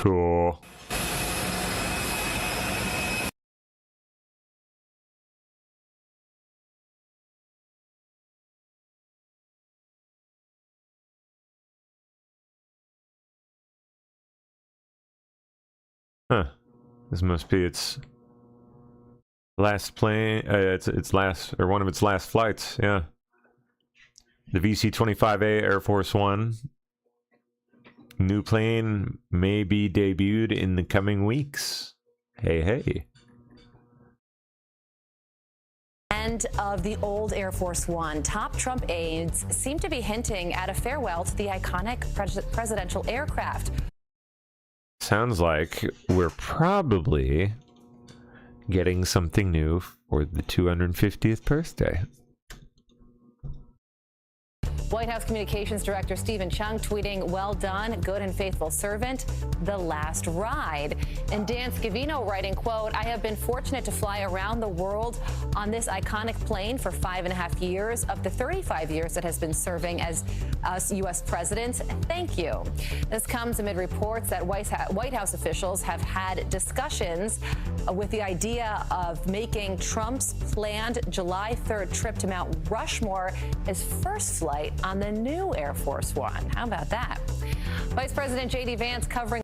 Cool. Huh. This must be its last plane. Its last, or one of its last flights. Yeah. The VC-25A Air Force One. New plane may be debuted in the coming weeks. Hey, hey. End of the old Air Force One. Top Trump aides seem to be hinting at a farewell to the iconic presidential aircraft. Sounds like we're probably getting something new for the 250th birthday. White House Communications Director Stephen Chung tweeting, "Well done, good and faithful servant, the last ride." And Dan Scavino writing, quote, "I have been fortunate to fly around the world on this iconic plane for 5.5 years of the 35 years that has been serving as U.S. president. Thank you." This comes amid reports that White House officials have had discussions with the idea of making Trump's planned July 3rd trip to Mount Rushmore his first flight on the new Air Force One. How about that? Vice President J.D. Vance covering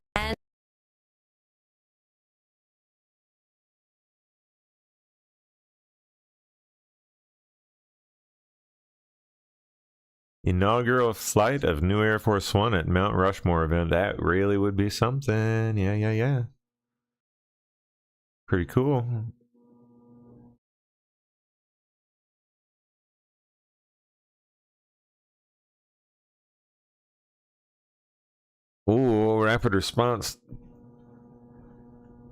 inaugural flight of new Air Force One at Mount Rushmore event. That really would be something. Yeah. Pretty cool. Ooh, rapid response.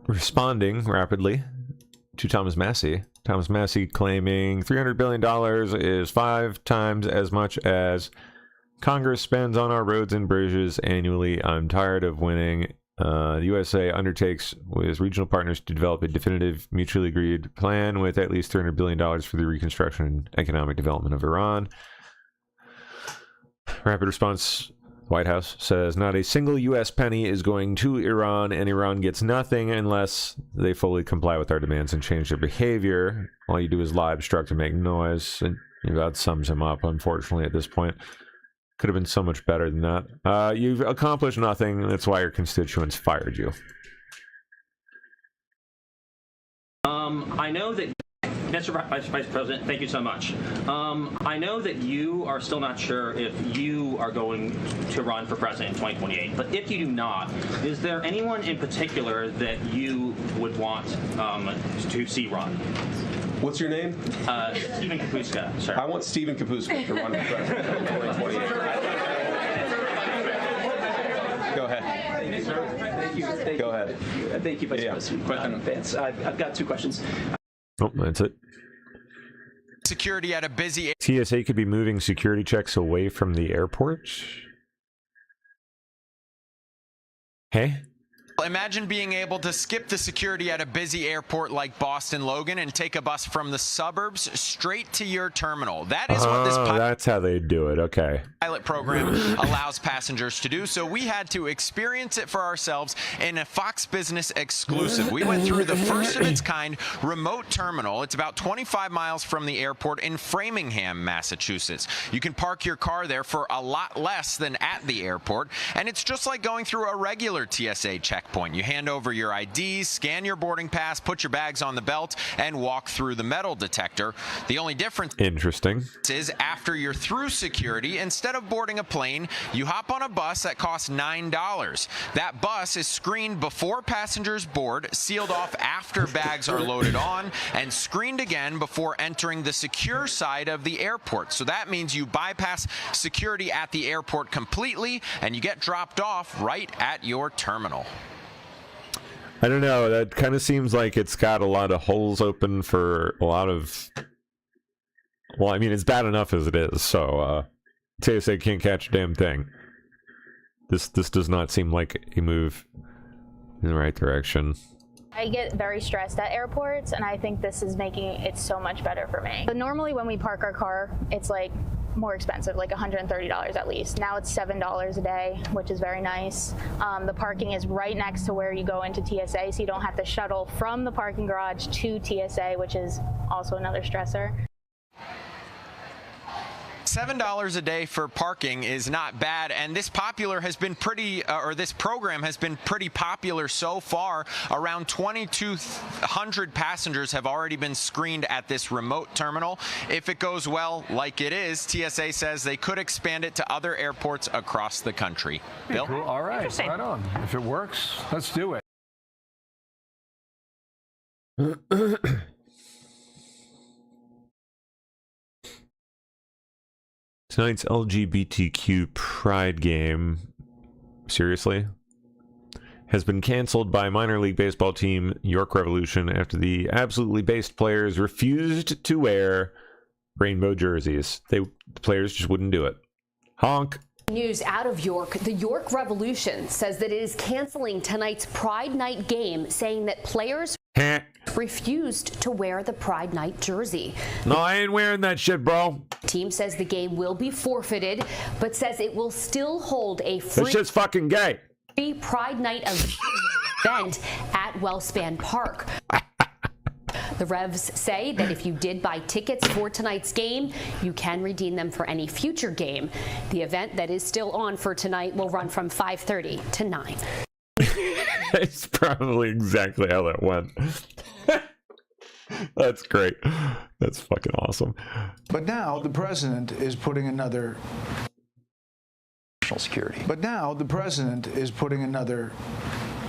Responding rapidly to Thomas Massie. Thomas Massie claiming $300 billion is 5 times as much as Congress spends on our roads and bridges annually. I'm tired of winning. The USA undertakes with regional partners to develop a definitive, mutually agreed plan with at least $300 billion for the reconstruction and economic development of Iran. Rapid response. The White House says not a single U.S. penny is going to Iran, and Iran gets nothing unless they fully comply with our demands and change their behavior. All you do is lie, obstruct, and make noise. And that sums him up, unfortunately, at this point. Could have been so much better than that. You've accomplished nothing. That's why your constituents fired you. I know that... Mr. Vice President, thank you so much. I know that you are still not sure if you are going to run for president in 2028, but if you do not, is there anyone in particular that you would want to see run? What's your name? Stephen Kapuska, sir. I want Stephen Kapuska to run for president in 2028. Go ahead. Thank you, sir. Thank you. Go ahead. Thank you, Vice President Vance. I've got 2 questions. Oh, that's it. Security at a busy... TSA could be moving security checks away from the airport. Hey? Imagine being able to skip the security at a busy airport like Boston Logan and take a bus from the suburbs straight to your terminal. That is what this that's how they do it. Okay. pilot program allows passengers to do. So we had to experience it for ourselves in a Fox Business exclusive. We went through the first of its kind remote terminal. It's about 25 miles from the airport in Framingham, Massachusetts. You can park your car there for a lot less than at the airport. And it's just like going through a regular TSA checkpoint. You hand over your IDs, scan your boarding pass, put your bags on the belt, and walk through the metal detector. The only difference is after you're through security, instead of boarding a plane, you hop on a bus that costs $9. That bus is screened before passengers board, sealed off after bags are loaded on, and screened again before entering the secure side of the airport. So that means you bypass security at the airport completely, and you get dropped off right at your terminal. I don't know. That kind of seems like it's got a lot of holes open for a lot of... Well, I mean, it's bad enough as it is, so TSA can't catch a damn thing. This does not seem like a move in the right direction. I get very stressed at airports, and I think this is making it so much better for me. But normally when we park our car, it's like more expensive, like $130 at least. Now it's $7 a day, which is very nice. The parking is right next to where you go into TSA, so you don't have to shuttle from the parking garage to TSA, which is also another stressor. $7 a day for parking is not bad, and this program has been pretty popular so far. Around 2,200 passengers have already been screened at this remote terminal. If it goes well, like it is, TSA says they could expand it to other airports across the country. Bill? Cool. All right, right on. If it works, let's do it. Tonight's LGBTQ Pride game, seriously, has been canceled by minor league baseball team York Revolution after the absolutely based players refused to wear rainbow jerseys. The players just wouldn't do it. Honk. News out of York. The York Revolution says that it is canceling tonight's Pride Night game, saying that players refused to wear the Pride Night jersey. No, I ain't wearing that shit, bro. Team says the game will be forfeited, but says it will still hold a This shit's fucking gay. free Pride Night event at Wellspan Park. The Revs say that if you did buy tickets for tonight's game, you can redeem them for any future game. The event that is still on for tonight will run from 5:30 to 9. It's probably exactly how that went. That's great. That's fucking awesome. But now the president is putting another national security. But now the president is putting another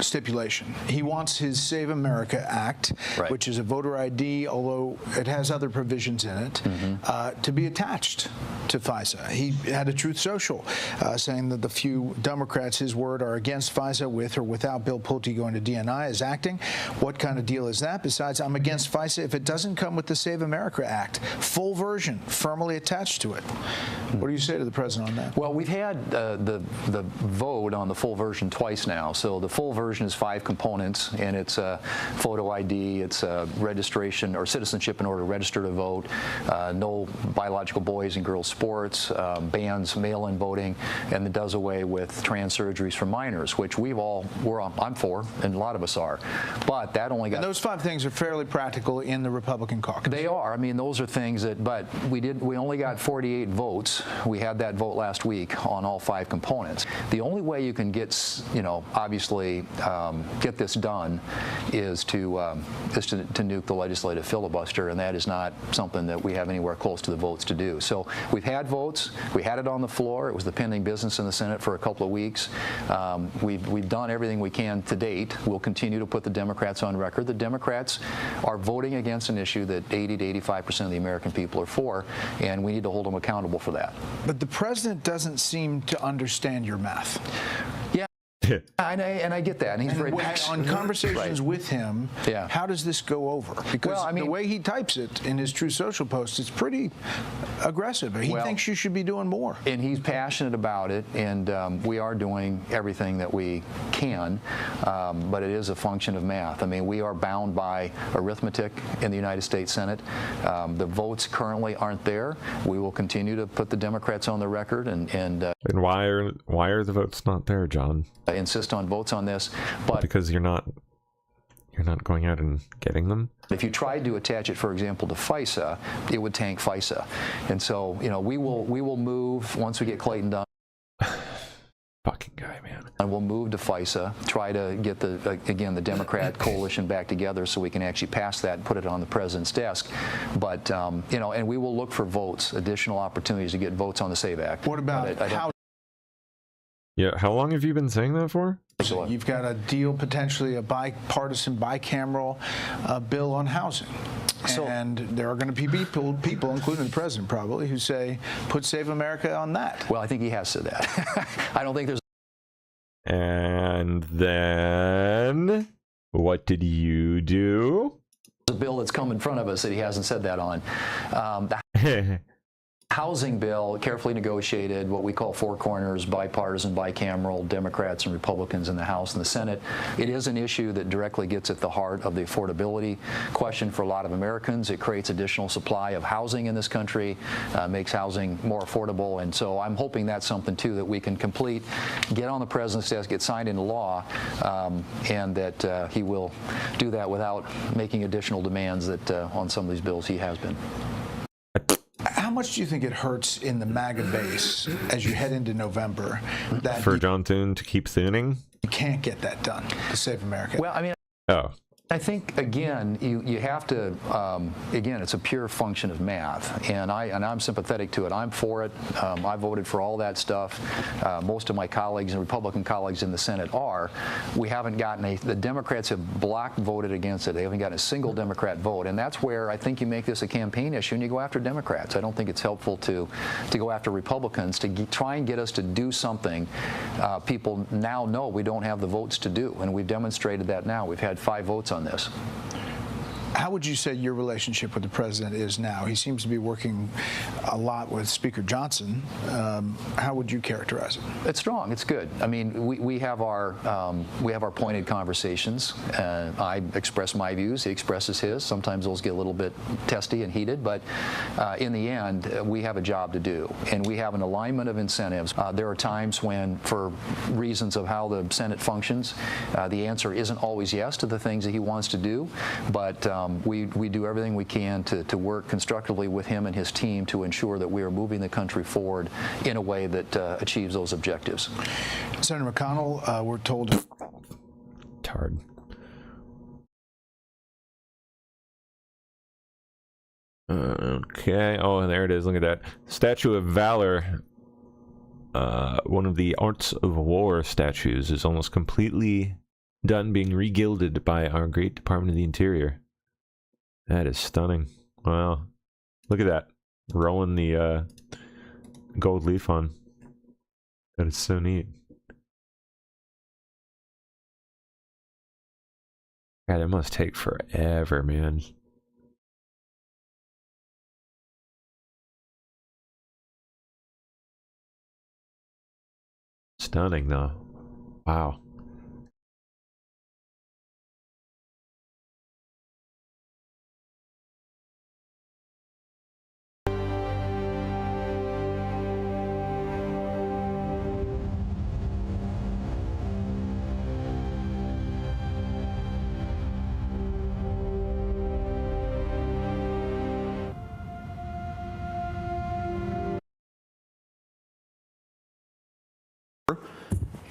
stipulation. He wants his Save America Act, which is a voter ID, although it has other provisions in it, to be attached to FISA. He had a Truth Social saying that the few Democrats, his word, are against FISA with or without Bill Pulte going to DNI as acting. What kind of deal is that? Besides, I'm against FISA if it doesn't come with the Save America Act. Full version, firmly attached to it. What do you say to the president on that? Well, we've had the vote on the full version twice now. So the full version is 5 components, and it's a photo ID, it's a registration or citizenship in order to register to vote, no biological boys and girls sports, bans mail-in voting, and it does away with trans surgeries for minors, which I'm for, and a lot of us are. But that only got... And those 5 things are fairly practical in the Republican caucus. They are. I mean, those are things that, but we only got 48 votes. We had that vote last week on all 5 components. The only way you can get, obviously, get this done is to nuke the legislative filibuster, and that is not something that we have anywhere close to the votes to do. So we've had votes. We had it on the floor. It was the pending business in the Senate for a couple of weeks. We've done everything we can to date. We'll continue to put the Democrats on record. The Democrats are voting against an issue that 80 to 85% of the American people are for, and we need to hold them accountable for that. But the president doesn't seem to understand your math. Yeah. And I get that, and he's very on conversations with him. How does this go over? Because the way he types it in his True Social post, it's pretty aggressive. He thinks you should be doing more, and he's passionate about it. And we are doing everything that we can, but it is a function of math. I mean, we are bound by arithmetic in the United States Senate. The votes currently aren't there. We will continue to put the Democrats on the record, and why are the votes not there, John? Insist on votes on this, but because you're not going out and getting them. If you tried to attach it, for example, to FISA, it would tank FISA, and so we will move once we get Clayton done. Fucking guy, man. And we'll move to FISA, try to get the Democrat coalition back together so we can actually pass that and put it on the president's desk. But and we will look for votes, additional opportunities to get votes on the SAVE Act. What about how? Yeah, how long have you been saying that for? So you've got a deal, potentially a bipartisan, bicameral bill on housing. And there are going to be people, including the president probably, who say, put Save America on that. Well, I think he has said that. I don't think there's... And then, what did you do? There's a bill that's come in front of us that he hasn't said that on. housing bill, carefully negotiated, what we call four corners, bipartisan, bicameral, Democrats and Republicans in the House and the Senate. It is an issue that directly gets at the heart of the affordability question for a lot of Americans. It creates additional supply of housing in this country, makes housing more affordable, and so I'm hoping that's something too that we can complete, get on the president's desk, get signed into law, and that he will do that without making additional demands that on some of these bills he has been. How much do you think it hurts in the MAGA base as you head into November that for John Thune to keep thuning? You can't get that done to save America. Well, I mean, I think, again, you have to, again, it's a pure function of math, and I'm sympathetic to it. I'm for it. I voted for all that stuff. Most of my colleagues and Republican colleagues in the Senate are. We haven't gotten the Democrats have block voted against it. They haven't gotten a single Democrat vote, and that's where I think you make this a campaign issue and you go after Democrats. I don't think it's helpful to go after Republicans to try and get us to do something people now know we don't have the votes to do, and we've demonstrated that now. We've had 5 votes on this. How would you say your relationship with the president is now? He seems to be working a lot with Speaker Johnson. How would you characterize it? It's strong. It's good. I mean, we have our pointed conversations. I express my views. He expresses his. Sometimes those get a little bit testy and heated, but in the end, we have a job to do, and we have an alignment of incentives. There are times when, for reasons of how the Senate functions, the answer isn't always yes to the things that he wants to do, but we do everything we can to work constructively with him and his team to ensure that we are moving the country forward in a way that achieves those objectives. Senator McConnell, we're told. It's hard. Okay. Oh, there it is. Look at that. Statue of Valor. One of the Arts of War statues is almost completely done being regilded by our great Department of the Interior. That is stunning. Wow. Look at that. Rolling the gold leaf on. That is so neat. God, it must take forever, man. Stunning, though. Wow.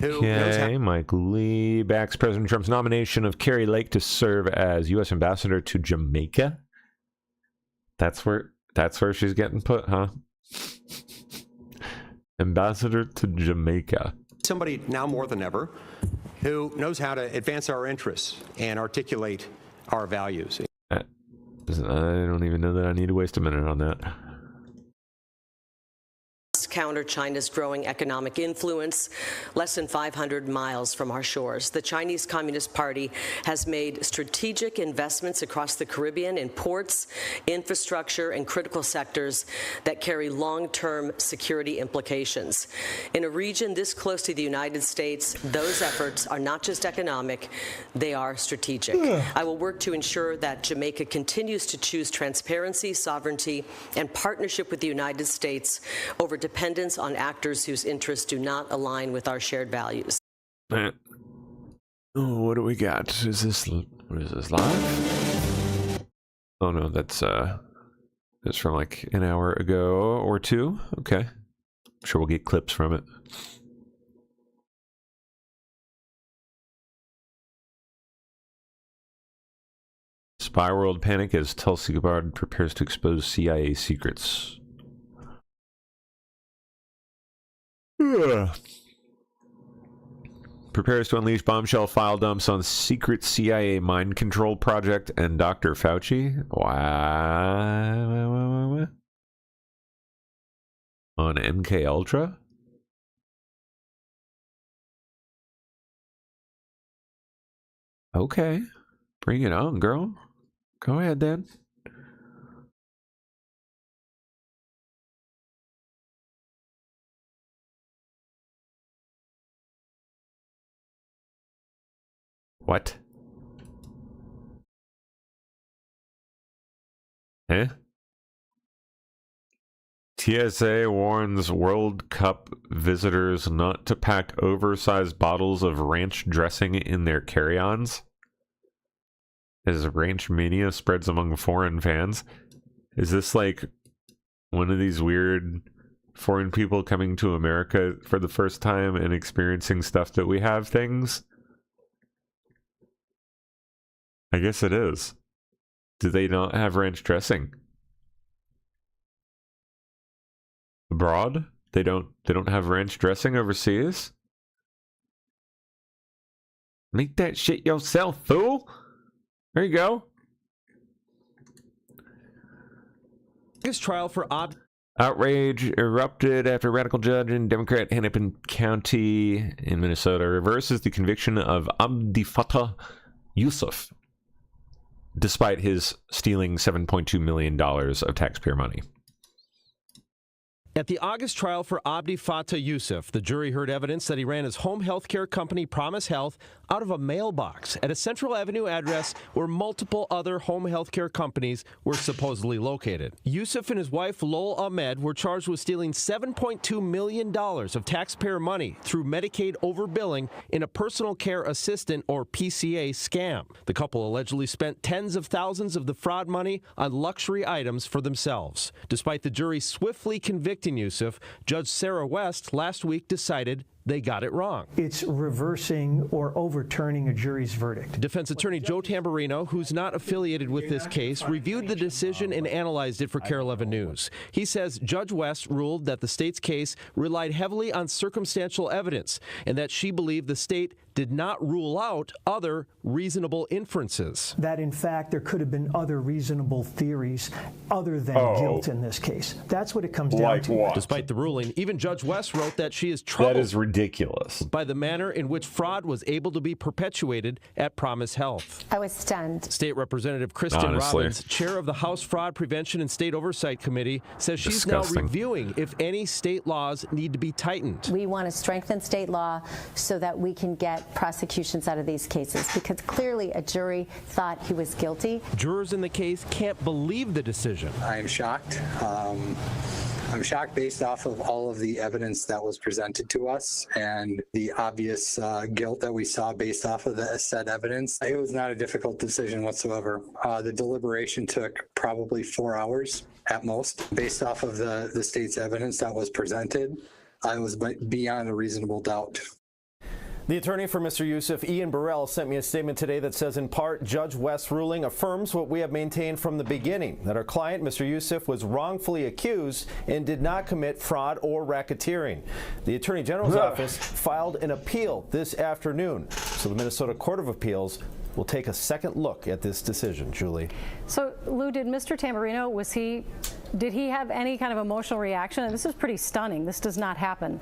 Okay, Mike Lee backs President Trump's nomination of Kari Lake to serve as U.S. ambassador to Jamaica. That's where she's getting put, huh? Ambassador to Jamaica. Somebody now more than ever who knows how to advance our interests and articulate our values. I don't even know that I need to waste a minute on that. Counter China's growing economic influence less than 500 miles from our shores. The Chinese Communist Party has made strategic investments across the Caribbean in ports, infrastructure, and critical sectors that carry long-term security implications. In a region this close to the United States, those efforts are not just economic, they are strategic. I will work to ensure that Jamaica continues to choose transparency, sovereignty, and partnership with the United States over dependence on actors whose interests do not align with our shared values. Oh, what do we got? What is this live? Oh no, that's from like an hour ago or two. Okay. I'm sure we'll get clips from it. Spy world panic as Tulsi Gabbard prepares to expose CIA secrets. Prepares to unleash bombshell file dumps on secret CIA mind control project and Dr. Fauci. Wow. On MK Ultra. Okay. Bring it on, girl. Go ahead, then. What? Eh? TSA warns World Cup visitors not to pack oversized bottles of ranch dressing in their carry-ons as ranch mania spreads among foreign fans. Is this like one of these weird foreign people coming to America for the first time and experiencing stuff that we have things? I guess it is. Do they not have ranch dressing? Abroad? They don't have ranch dressing overseas? Make that shit yourself, fool. There you go. This trial for Outrage erupted after a radical judge in Democrat Hennepin County in Minnesota reverses the conviction of Abdi Fattah Yusuf, despite his stealing $7.2 million of taxpayer money. At the August trial for Abdi Fattah Yusuf, the jury heard evidence that he ran his home health care company, Promise Health, out of a mailbox at a Central Avenue address where multiple other home health care companies were supposedly located. Yusuf and his wife, Lol Ahmed, were charged with stealing $7.2 million of taxpayer money through Medicaid overbilling in a personal care assistant, or PCA, scam. The couple allegedly spent tens of thousands of the fraud money on luxury items for themselves. Despite the jury swiftly convicting Yusuf, Judge Sarah West last week decided they got it wrong. It's reversing or overturning a jury's verdict. Defense attorney Joe Tamburino, who's not affiliated with this case, reviewed the decision and analyzed it for KARE 11 News. He says Judge West ruled that the state's case relied heavily on circumstantial evidence and that she believed the state did not rule out other reasonable inferences. That, in fact, there could have been other reasonable theories other than guilt in this case. That's what it comes down to. What? Despite the ruling, even Judge West wrote that she is troubled. That is ridiculous. By the manner in which fraud was able to be perpetuated at Promise Health. I was stunned. State Representative Kristen Robbins, chair of the House Fraud Prevention and State Oversight Committee, says she's now reviewing if any state laws need to be tightened. We want to strengthen state law so that we can get prosecutions out of these cases, because clearly a jury thought he was guilty. Jurors in the case can't believe the decision. I am shocked. I'm shocked based off of all of the evidence that was presented to us and the obvious guilt that we saw based off of the said evidence. It was not a difficult decision whatsoever. The deliberation took probably 4 hours at most. Based off of the state's evidence that was presented, I was beyond a reasonable doubt. The attorney for Mr. Yusuf, Ian Burrell, sent me a statement today that says, in part, Judge West's ruling affirms what we have maintained from the beginning, that our client, Mr. Yusuf, was wrongfully accused and did not commit fraud or racketeering. The Attorney General's office filed an appeal this afternoon, so the Minnesota Court of Appeals will take a second look at this decision. Julie. So, Lou, did Mr. Tamburino, did he have any kind of emotional reaction? This is pretty stunning. This does not happen.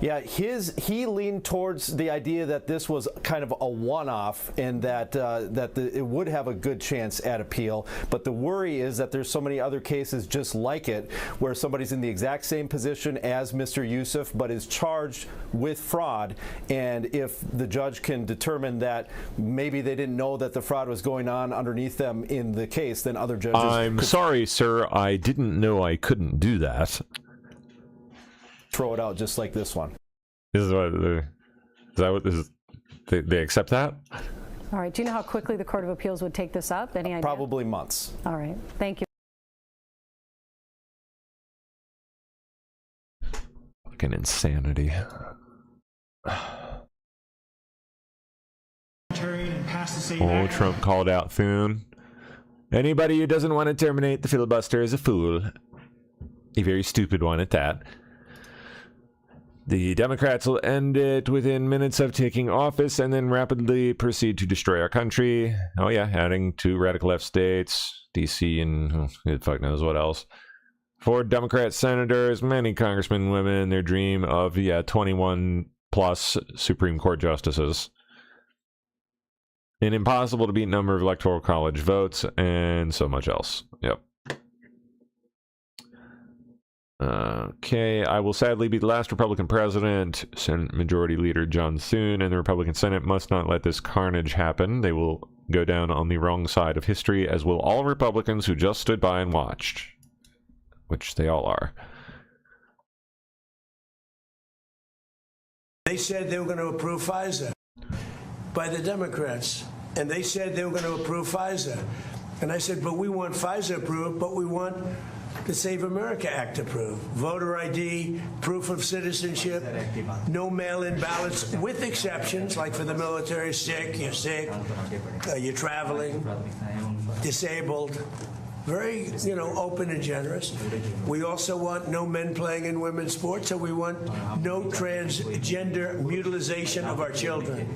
Yeah, he leaned towards the idea that this was kind of a one-off and that it would have a good chance at appeal. But the worry is that there's so many other cases just like it where somebody's in the exact same position as Mr. Yusuf but is charged with fraud. And if the judge can determine that maybe they didn't know that the fraud was going on underneath them in the case, then other judges... I'm sorry, sir. I didn't know I couldn't do that. Throw it out just like this one. Is that what this is? They accept that? All right. Do you know how quickly the Court of Appeals would take this up? Any idea? Probably months. All right. Thank you. Fucking insanity. Oh, Trump called out Thune. Anybody who doesn't want to terminate the filibuster is a fool. A very stupid one at that. The Democrats will end it within minutes of taking office and then rapidly proceed to destroy our country. Oh yeah, adding 2 radical left states, D.C. and who the fuck knows what else. 4 Democrat senators, many congressmen and women, their dream of, 21 plus Supreme Court justices. An impossible to beat number of electoral college votes, and so much else. Yep. Okay, I will sadly be the last Republican president. Senate Majority Leader John Thune and the Republican Senate must not let this carnage happen. They will go down on the wrong side of history, as will all Republicans who just stood by and watched. Which they all are. They said they were going to approve FISA by the Democrats. And they said they were going to approve FISA. And I said, but we want FISA approved, but we want the Save America Act approved. Voter ID, proof of citizenship, no mail-in ballots, with exceptions, like for the military, you're sick, you're traveling, disabled. Very, open and generous. We also want no men playing in women's sports, so we want no transgender mutilization of our children.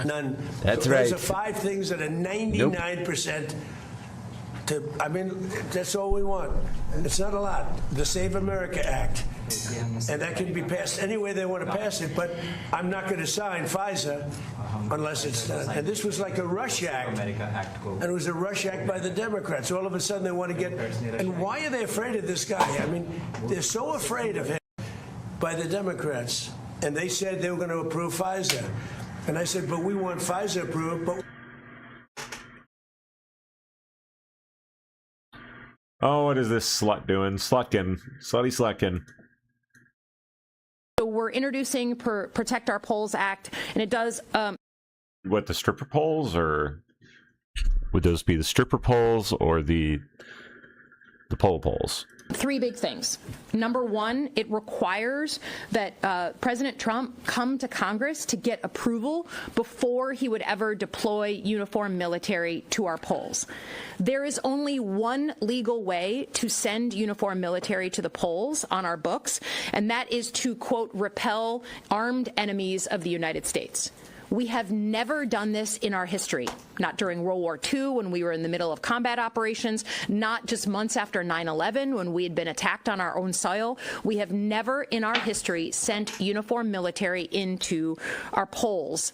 None. That's Those right. are 5 things that are 99%. That's all we want. It's not a lot. The Save America Act. And that can be passed any way they want to pass it, but I'm not going to sign FISA unless it's done. And this was like a rush act. And it was a rush act by the Democrats. All of a sudden they want to get... And why are they afraid of this guy? I mean, they're so afraid of him by the Democrats. And they said they were going to approve FISA. And I said, but we want FISA approved, but... Oh, what is this slut doing? Slutkin. Slutty Slutkin. So we're introducing Protect Our Polls Act, and it does... What, the stripper poles, or would those be the stripper poles or the pole poles? 3 big things. Number 1, it requires that President Trump come to Congress to get approval before he would ever deploy uniformed military to our polls. There is only one legal way to send uniformed military to the polls on our books, and that is to, quote, repel armed enemies of the United States. We have never done this in our history, not during World War II when we were in the middle of combat operations, not just months after 9/11 when we had been attacked on our own soil. We have never in our history sent uniformed military into our polls.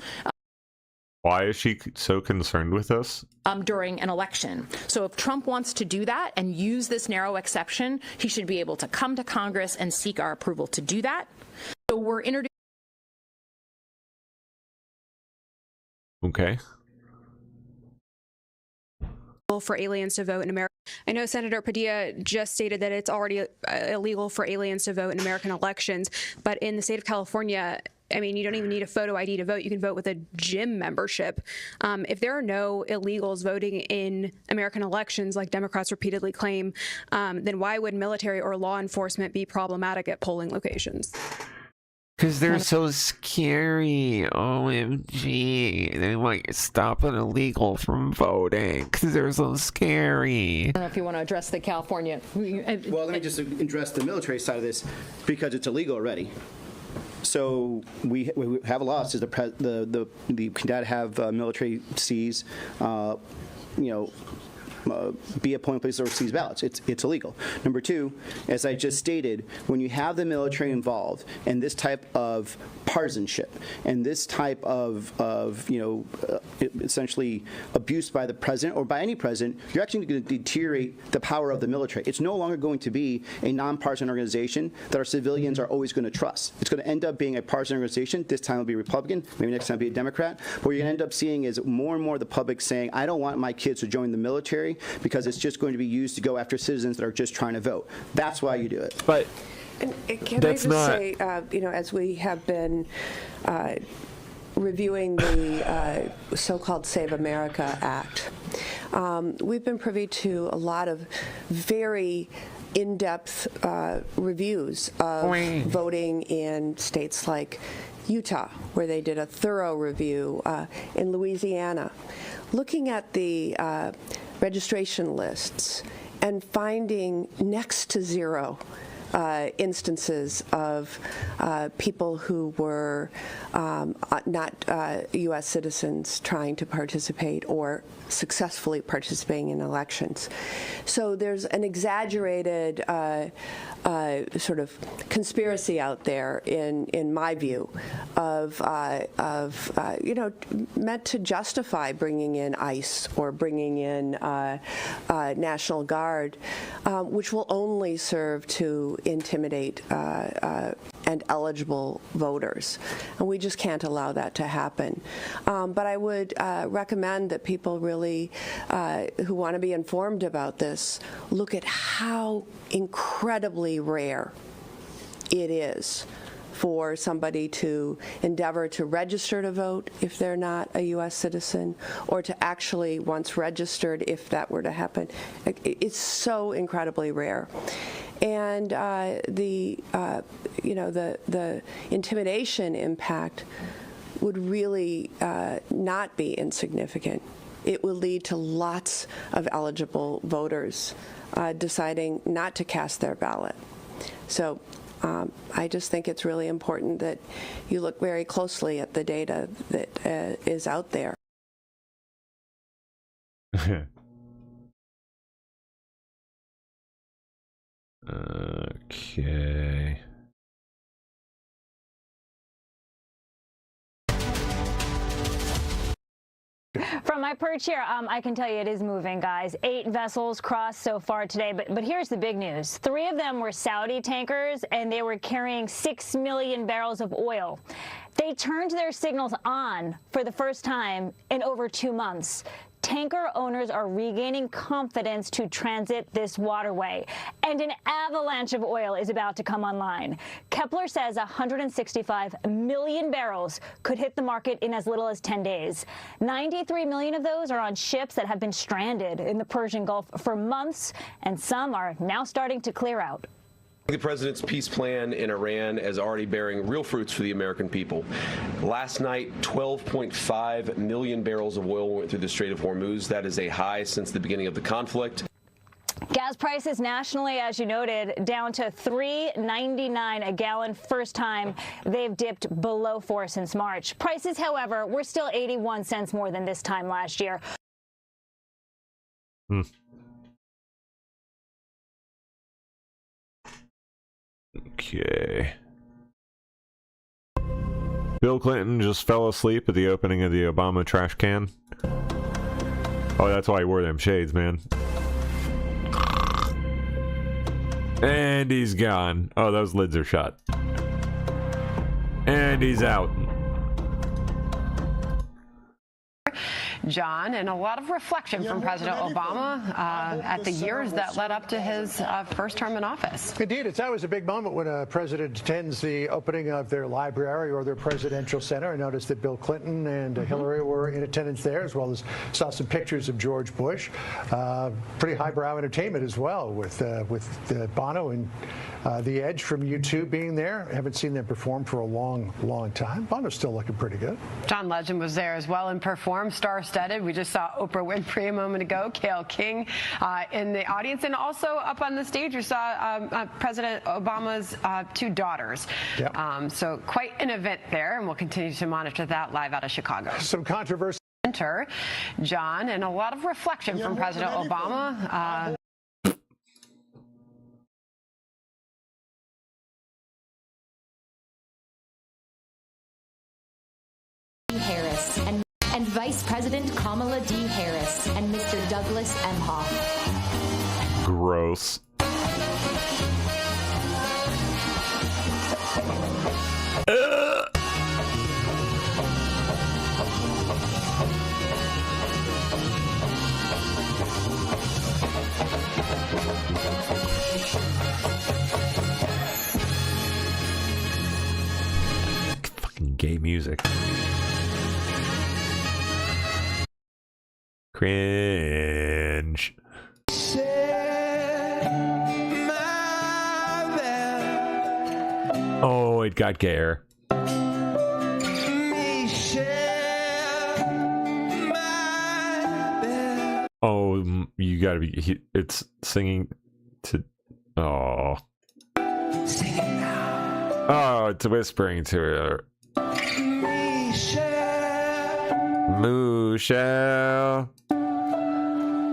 Why is she so concerned with us? During an election. So if Trump wants to do that and use this narrow exception, he should be able to come to Congress and seek our approval to do that. So we're introducing... Okay. For aliens to vote in America. I know Senator Padilla just stated that it's already illegal for aliens to vote in American elections, but in the state of California, I mean, you don't even need a photo ID to vote. You can vote with a gym membership. If there are no illegals voting in American elections, like Democrats repeatedly claim, then why would military or law enforcement be problematic at polling locations? Because they're so scary. OMG. They might stop an illegal from voting because they're so scary. I don't know if you want to address the California... Well, let me just address the military side of this, because it's illegal already. So we have a law that says the cannot have military seize, be a polling place or seize ballots. It's illegal. Number 2, as I just stated, when you have the military involved in this type of partisanship and this type of essentially abuse by the president or by any president, you're actually going to deteriorate the power of the military. It's no longer going to be a nonpartisan organization that our civilians are always going to trust. It's going to end up being a partisan organization. This time it'll be Republican, maybe next time it'll be a Democrat. What you're going to end up seeing is more and more of the public saying, I don't want my kids to join the military because it's just going to be used to go after citizens that are just trying to vote. That's why you do it. But and can I just say, as we have been reviewing the so-called Save America Act, we've been privy to a lot of very in-depth reviews of voting in states like Utah, where they did a thorough review, in Louisiana, looking at the registration lists and finding next to zero instances of people who were not U.S. citizens trying to participate or successfully participating in elections. So there's an exaggerated sort of conspiracy out there, in my view, of meant to justify bringing in ICE or bringing in National Guard, which will only serve to intimidate and eligible voters. And we just can't allow that to happen. But I would recommend that people really, who want to be informed about this, look at how incredibly rare it is for somebody to endeavor to register to vote if they're not a U.S. citizen, or to actually, once registered, if that were to happen. It's so incredibly rare. And the intimidation impact would really not be insignificant. It will lead to lots of eligible voters deciding not to cast their ballot. So I just think it's really important that you look very closely at the data that is out there. Okay. From my perch here, I can tell you it is moving, guys. 8 vessels crossed so far today, but here's the big news. 3 of them were Saudi tankers, and they were carrying 6 million barrels of oil. They turned their signals on for the first time in over 2 months. Tanker owners are regaining confidence to transit this waterway, and an avalanche of oil is about to come online. Kepler says 165 million barrels could hit the market in as little as 10 days. 93 million of those are on ships that have been stranded in the Persian Gulf for months, and some are now starting to clear out. The president's peace plan in Iran is already bearing real fruits for the American people. Last night, 12.5 million barrels of oil went through the Strait of Hormuz. That is a high since the beginning of the conflict. Gas prices nationally, as you noted, down to $3.99 a gallon. First time they've dipped below $4 since March. Prices, however, were still 81 cents more than this time last year. Okay. Bill Clinton just fell asleep at the opening of the Obama trash can. Oh, that's why he wore them shades, man. And he's gone. Oh, those lids are shut. And he's out. John, and a lot of reflection from President Obama at the years that led up to his first term in office. Indeed, it's always a big moment when a president attends the opening of their library or their presidential center. I noticed that Bill Clinton and Hillary were in attendance there, as well as saw some pictures of George Bush. Pretty highbrow entertainment as well, with Bono and The Edge from U2 being there. I haven't seen them perform for a long, long time. Bono's still looking pretty good. John Legend was there as well and performed star-studded. We just saw Oprah Winfrey a moment ago, Gayle King in the audience, and also up on the stage you saw President Obama's 2 daughters. Yep. So quite an event there, and we'll continue to monitor that live out of Chicago. Some controversy. John, and a lot of reflection from President Obama. Harris and Vice President Kamala D. Harris and Mr. Douglas Emhoff. Gross. Fucking gay music. Cringe. Oh, it got gayer. Oh, you gotta be. It's singing to. Oh. Sing it now. Oh, it's whispering to her. Michelle.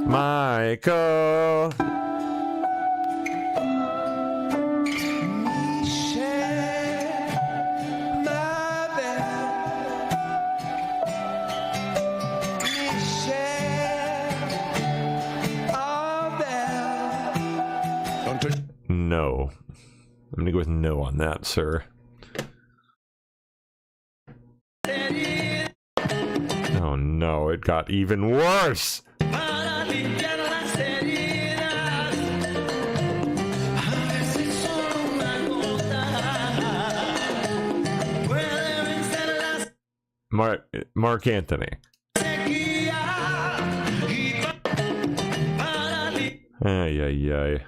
Michael. No. I'm going to go with no on that, sir. Oh no, it got even worse! Mark Anthony. Ay, ay, ay.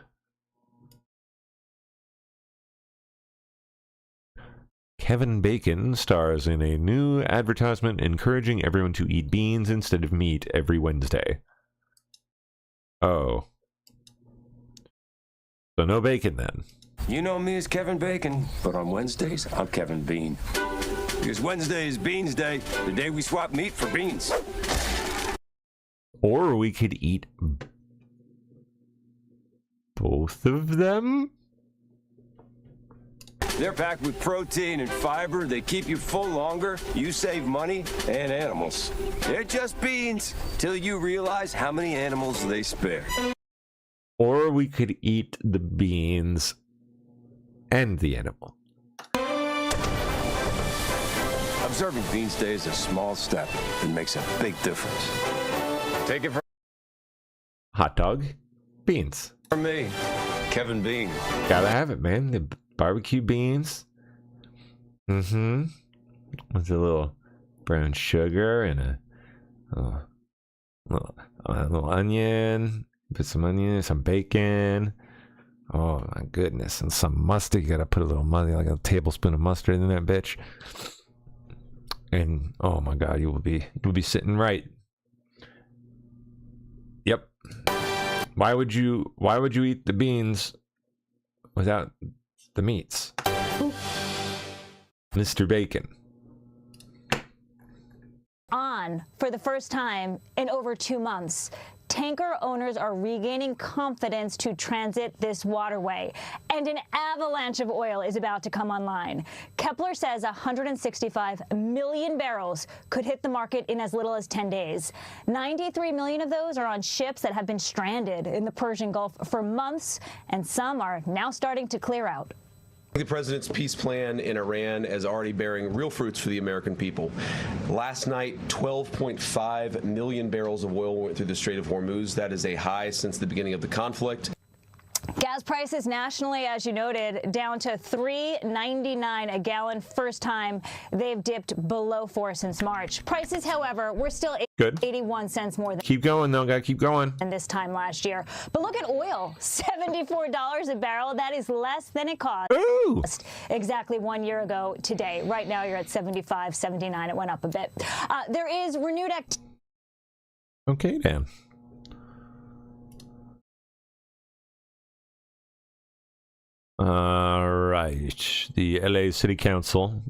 Kevin Bacon stars in a new advertisement encouraging everyone to eat beans instead of meat every Wednesday. Oh. So no bacon then. You know me as Kevin Bacon, but on Wednesdays, I'm Kevin Bean. Because Wednesday is Beans Day, the day we swap meat for beans. Or we could eat both of them? They're packed with protein and fiber. They keep you full longer. You save money and animals. They're just beans till you realize how many animals they spare. Or we could eat the beans and the animal. Observing Beans Day is a small step that makes a big difference. Take it from hot dog, beans. From me, Kevin Bean. Gotta have it, man. The barbecue beans. Mm-hmm. With a little brown sugar and a little onion. Put some onion, some bacon. Oh my goodness. And some mustard. You gotta put a little mustard, like a tablespoon of mustard in that bitch. And oh my god, you will be sitting right. Yep. Why would you eat the beans without the meats? Mr. Bacon. On for the first time in over 2 months. Tanker owners are regaining confidence to transit this waterway, and an avalanche of oil is about to come online. Kepler says 165 million barrels could hit the market in as little as 10 days. 93 million of those are on ships that have been stranded in the Persian Gulf for months, and some are now starting to clear out. The president's peace plan in Iran is already bearing real fruits for the American people. Last night, 12.5 million barrels of oil went through the Strait of Hormuz. That is a high since the beginning of the conflict. Gas prices nationally, as you noted, down to $3.99 a gallon. First time they've dipped below $4 since March. Prices, however, were still 81 cents more than. Keep going, though. Gotta keep going. And this time last year. But look at oil, $74 a barrel. That is less than it cost exactly 1 year ago today. Right now, you're at 75, 79. It went up a bit. There is renewed activity. Okay, Dan. All right. The LA City Council,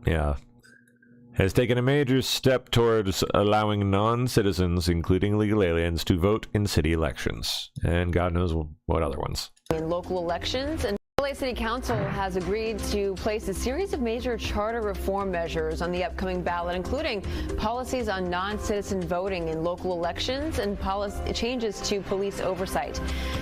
has taken a major step towards allowing non-citizens, including illegal aliens, to vote in city elections. And God knows what other ones. In local elections, and LA City Council has agreed to place a series of major charter reform measures on the upcoming ballot, including policies on non-citizen voting in local elections and changes to police oversight.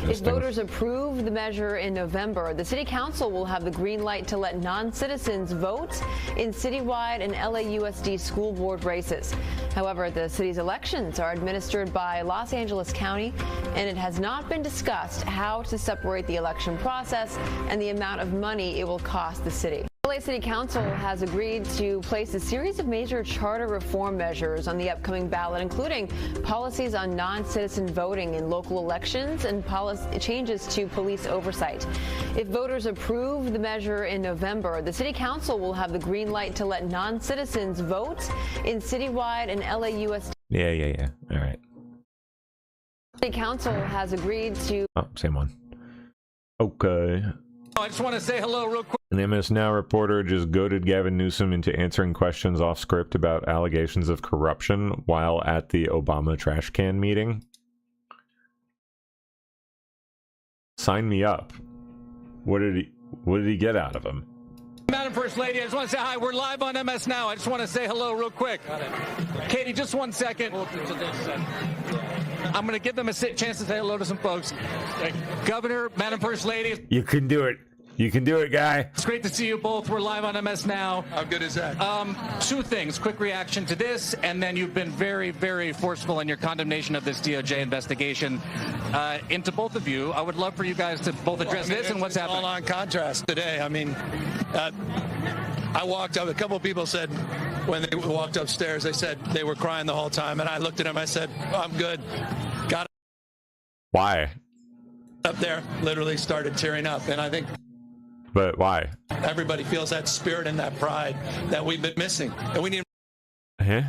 If voters approve the measure in November, the City Council will have the green light to let non-citizens vote in citywide and LAUSD school board races. However, the city's elections are administered by Los Angeles County, and it has not been discussed how to separate the election process and the amount of money it will cost the city. LA City Council has agreed to place a series of major charter reform measures on the upcoming ballot, including policies on non-citizen voting in local elections and changes to police oversight. If voters approve the measure in November, the City Council will have the green light to let non-citizens vote in citywide and LAUSD. Yeah. All right. City Council has agreed to. Oh, same one. Okay. I just want to say hello real quick. An MS Now reporter just goaded Gavin Newsom into answering questions off script about allegations of corruption while at the Obama trash can meeting. Sign me up. What did he get out of him? Madam First Lady, I just want to say hi. We're live on MS Now. I just want to say hello real quick. Katie, just 1 second. I'm going to give them a chance to say hello to some folks. Governor, Madam First Lady. You can do it. You can do it, guy. It's great to see you both. We're live on MS Now. How good is that? Two things. Quick reaction to this, and then you've been very, very forceful in your condemnation of this DOJ investigation. Into both of you, I would love for you guys to both address this and what's happening. All on contrast today. I mean, I walked up. A couple of people said when they walked upstairs, they said they were crying the whole time, and I looked at them. I said, "I'm good." Got Why? up there, literally started tearing up, and I think. But why? Everybody feels that spirit and that pride that we've been missing, and we need Huh?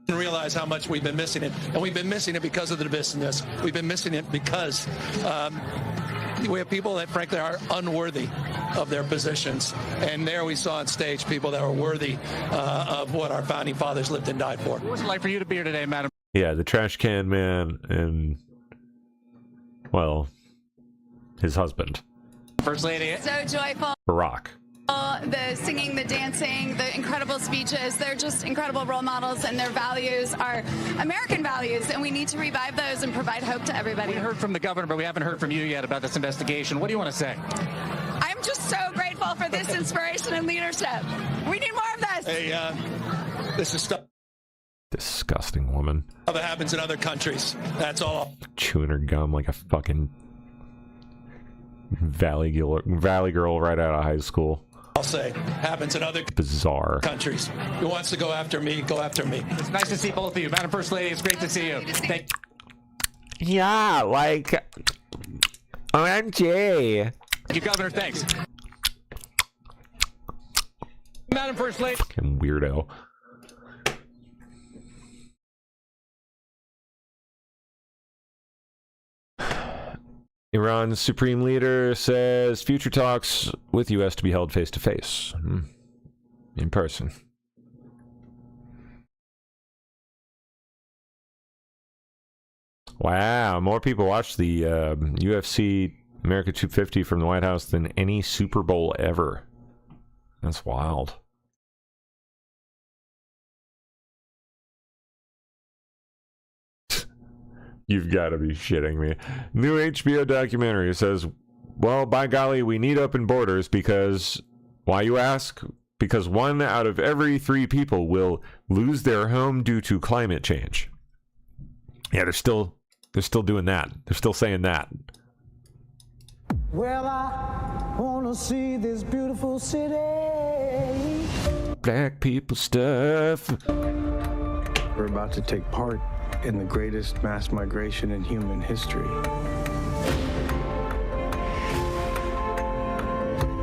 to realize how much we've been missing it, and we've been missing it because of the divisiveness. We've been missing it because we have people that frankly are unworthy of their positions, and there we saw on stage people that were worthy of what our founding fathers lived and died for. What was it like for you to be here today, Madam? Yeah, the trash can man and, well, his husband, First Lady. So joyful. Barack. The singing, the dancing, the incredible speeches, they're just incredible role models, and their values are American values, and we need to revive those and provide hope to everybody. We heard from the governor, but we haven't heard from you yet about this investigation. What do you want to say? I'm just so grateful for this inspiration and leadership. We need more of this. Hey, this is stuff Disgusting woman. that happens in other countries. That's all. Chewing her gum like a fucking valley girl right out of high school. I'll say happens in other Bizarre. countries. Who wants to go after me? Go after me. It's nice to see both of you. Madam First Lady, it's great to see you. Thank Yeah, like OMG. you, Governor. Thanks. Madam First Lady. Fucking weirdo. Iran's supreme leader says future talks with U.S. to be held face-to-face. In person. Wow, more people watched the UFC America 250 from the White House than any Super Bowl ever. That's wild. You've got to be shitting me. New HBO documentary says, well, by golly, we need open borders because, why you ask? Because 1 out of every 3 people will lose their home due to climate change. Yeah, they're still doing that. They're still saying that. Well, I want to see this beautiful city. Black people stuff. We're about to take part in the greatest mass migration in human history.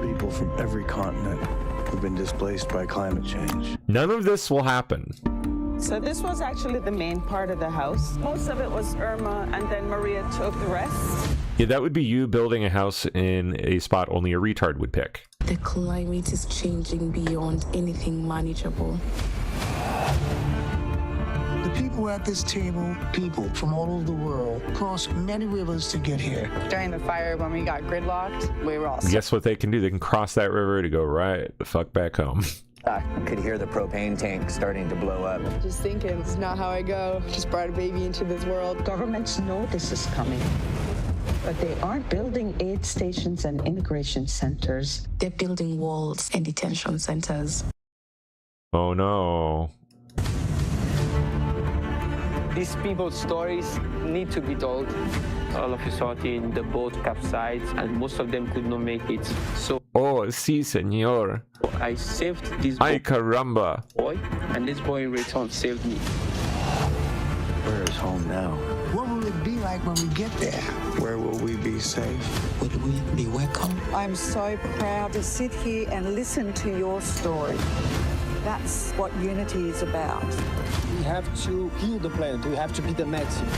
People from every continent have been displaced by climate change. None of this will happen. So this was actually the main part of the house. Most of it was Irma, and then Maria took the rest. Yeah, that would be you building a house in a spot only a retard would pick. The climate is changing beyond anything manageable. The people at this table, people from all over the world, crossed many rivers to get here. During the fire, when we got gridlocked, we were all Guess what they can do? They can cross that river to go right the fuck back home. I could hear the propane tank starting to blow up. just thinking, this is not how I go. Just brought a baby into this world. Governments know this is coming, but they aren't building aid stations and immigration centers. They're building walls and detention centers. Oh no. These people's stories need to be told. All of a sudden, the boat capsized, and most of them could not make it. So, oh, sí, señor. I saved this Ay, caramba. boy, and this boy in return saved me. Where is home now? What will it be like when we get there? Where will we be safe? Would we be welcome? I'm so proud to sit here and listen to your story. That's what unity is about. We have to heal the planet. We have to be the medicine.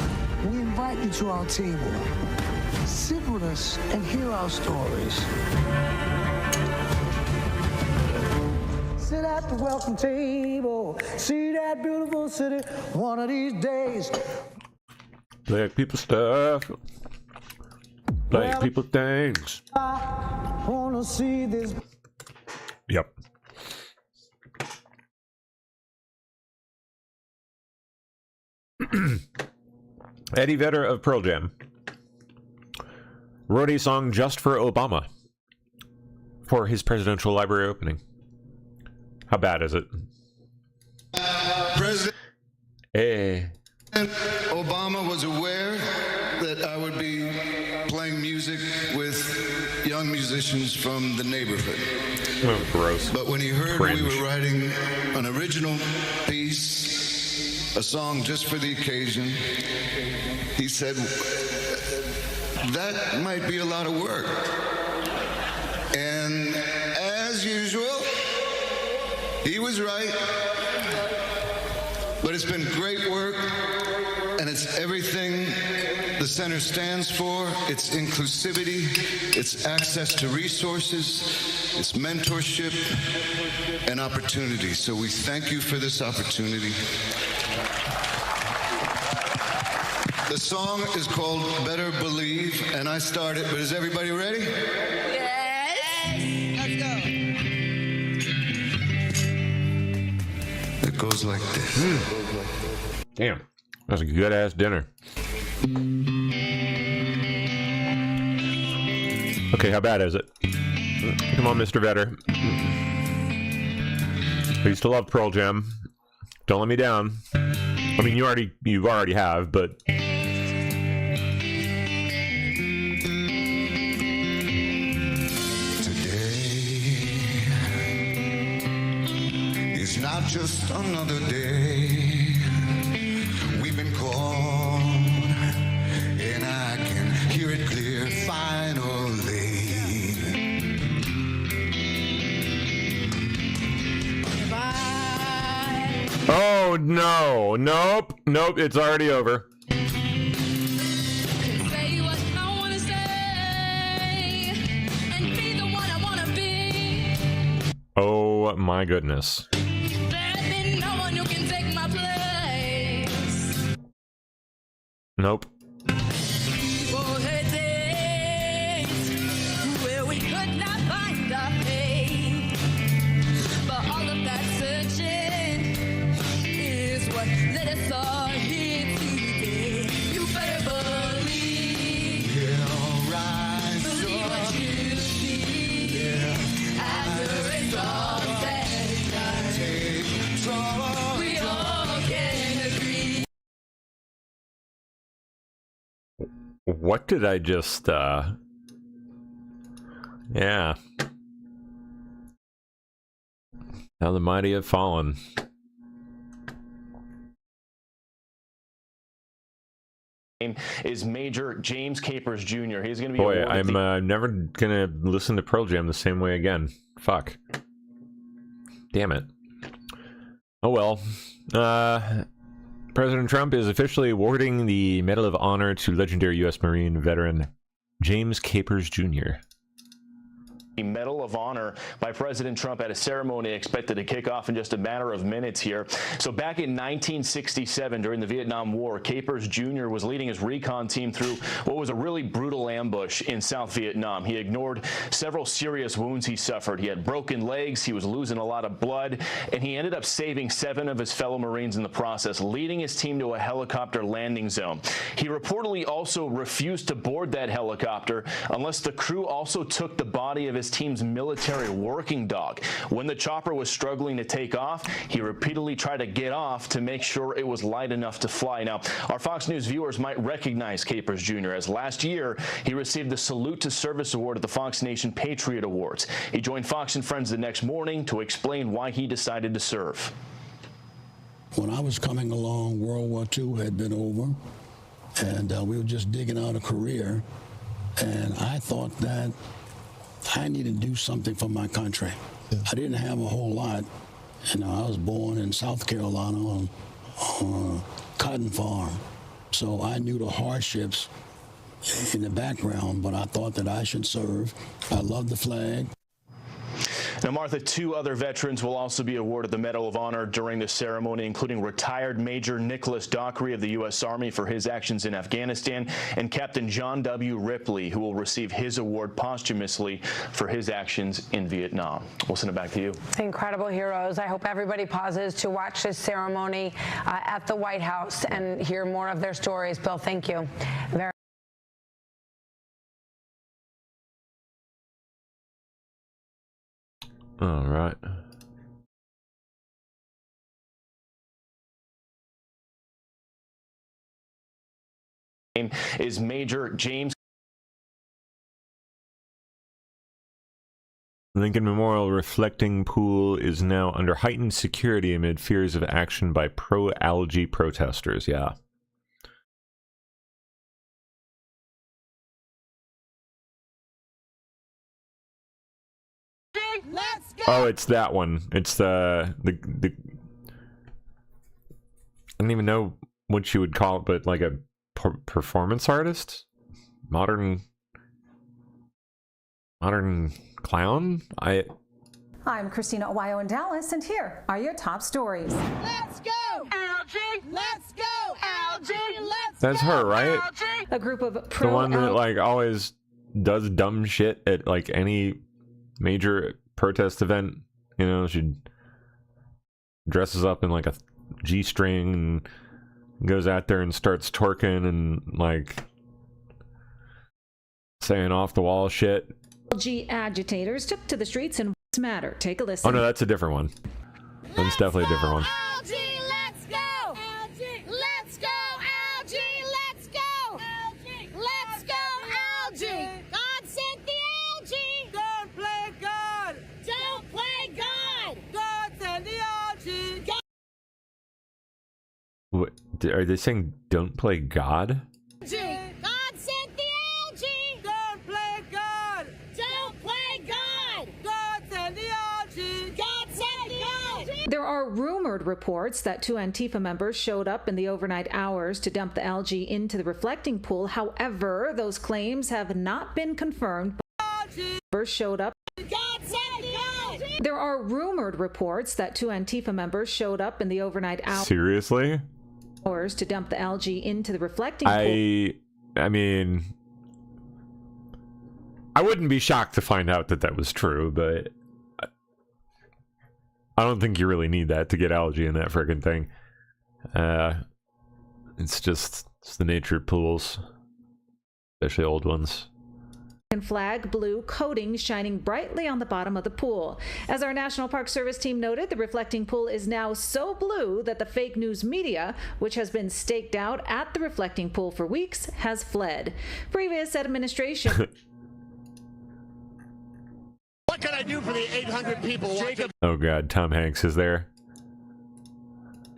We invite you to our table. Sit with us and hear our stories. Sit at the welcome table. See that beautiful city one of these days. Black people stuff. Black people things. I want to see this. Yep. Eddie Vedder of Pearl Jam wrote a song just for Obama for his presidential library opening. How bad is it? President Hey. Obama was aware that I would be playing music with young musicians from the neighborhood. Oh, gross. But when he heard Cringe. we were writing an original piece, a song just for the occasion, he said, that might be a lot of work. And as usual, he was right. But it's been great work, and it's everything the center stands for. It's inclusivity, it's access to resources, it's mentorship and opportunity. So we thank you for this opportunity. The song is called Better Believe, and I started, but is everybody ready? Yes. Let's go. It goes like this. Damn. That was a good-ass dinner. Okay, how bad is it? Come on, Mr. Vetter. I used to love Pearl Jam. Don't let me down. I mean, you already have, but... It's not just another day. We've been called, and I can hear it clear finally. Oh, no. Nope. Nope, it's already over. Say what I wanna say and be the one I wanna be. Oh, my goodness. There's been no one who can take my place. Nope. For her days where we could not find our fate. But all of that searching is what led us all here today. You better believe. Yeah, rise Believe up. what you see. Yeah. After it's all said and done, Take control. we all can agree. What did I just, Yeah. How the mighty have fallen. Is Major James Capers Jr. He's going to be Boy, awarded I'm never gonna listen to Pearl Jam the same way again. Fuck. Damn it. Oh well. President Trump is officially awarding the Medal of Honor to legendary U.S. Marine veteran James Capers Jr. the Medal of Honor by President Trump at a ceremony expected to kick off in just a matter of minutes here. So back in 1967, during the Vietnam War, Capers Jr. was leading his recon team through what was a really brutal ambush in South Vietnam. He ignored several serious wounds he suffered. He had broken legs, he was losing a lot of blood, and he ended up saving 7 of his fellow Marines in the process, leading his team to a helicopter landing zone. He reportedly also refused to board that helicopter unless the crew also took the body of his team's military working dog. When the chopper was struggling to take off, he repeatedly tried to get off to make sure it was light enough to fly. Now, our Fox News viewers might recognize Capers Jr. as last year he received the Salute to Service Award at the Fox Nation Patriot Awards. He joined Fox and Friends the next morning to explain why he decided to serve. When I was coming along, World War II had been over, and we were just digging out a career, and I thought that I needed to do something for my country. I didn't have a whole lot. You know, I was born in South Carolina on a cotton farm, so I knew the hardships in the background, but I thought that I should serve. I love the flag. Now, Martha, 2 other veterans will also be awarded the Medal of Honor during the ceremony, including retired Major Nicholas Dockery of the U.S. Army for his actions in Afghanistan, and Captain John W. Ripley, who will receive his award posthumously for his actions in Vietnam. We'll send it back to you. Incredible heroes. I hope everybody pauses to watch this ceremony at the White House and hear more of their stories. Bill, thank you. All right. Is Major James Lincoln Memorial reflecting pool is now under heightened security amid fears of action by pro-algae protesters. Yeah. Let's go. Oh, it's that one. It's the I don't even know what you would call it, but like a performance artist, modern clown. I'm Christina Owayo in Dallas, and here are your top stories. Let's go, algae. Let's go, algae. Let's That's go, her, right? Algae. A group of The one that like always does dumb shit at like any major protest event. You know, she dresses up in like a G-string and goes out there and starts twerking and like saying off the wall shit. LG agitators took to the streets in What's Matter. Take a listen. Oh no, that's a different one. That's definitely a different one. Algae, let's go. Algae, let's go. Algae, let's go. Algae, let's go. Algae. God sent the algae. Don't play God. Don't play God. God sent the algae. God. What, are they saying don't play God? God sent the algae. Don't play God. Don't play God. God sent the algae. God sent the algae. There are rumored reports that 2 Antifa members showed up in the overnight hours to dump the algae into the reflecting pool. However, those claims have not been confirmed. Members showed up. God sent the algae. There are rumored reports that 2 Antifa members showed up in the overnight Seriously? hours to dump the algae into the reflecting pool. I mean, I wouldn't be shocked to find out that that was true, but I don't think you really need that to get algae in that friggin' thing. It's the nature of pools, especially old ones. And flag blue coating shining brightly on the bottom of the pool. As our National Park Service team noted, the reflecting pool is now so blue that the fake news media, which has been staked out at the reflecting pool for weeks, has fled. Previous administration... What can I do for the 800 people? Jacob. Oh god, Tom Hanks is there.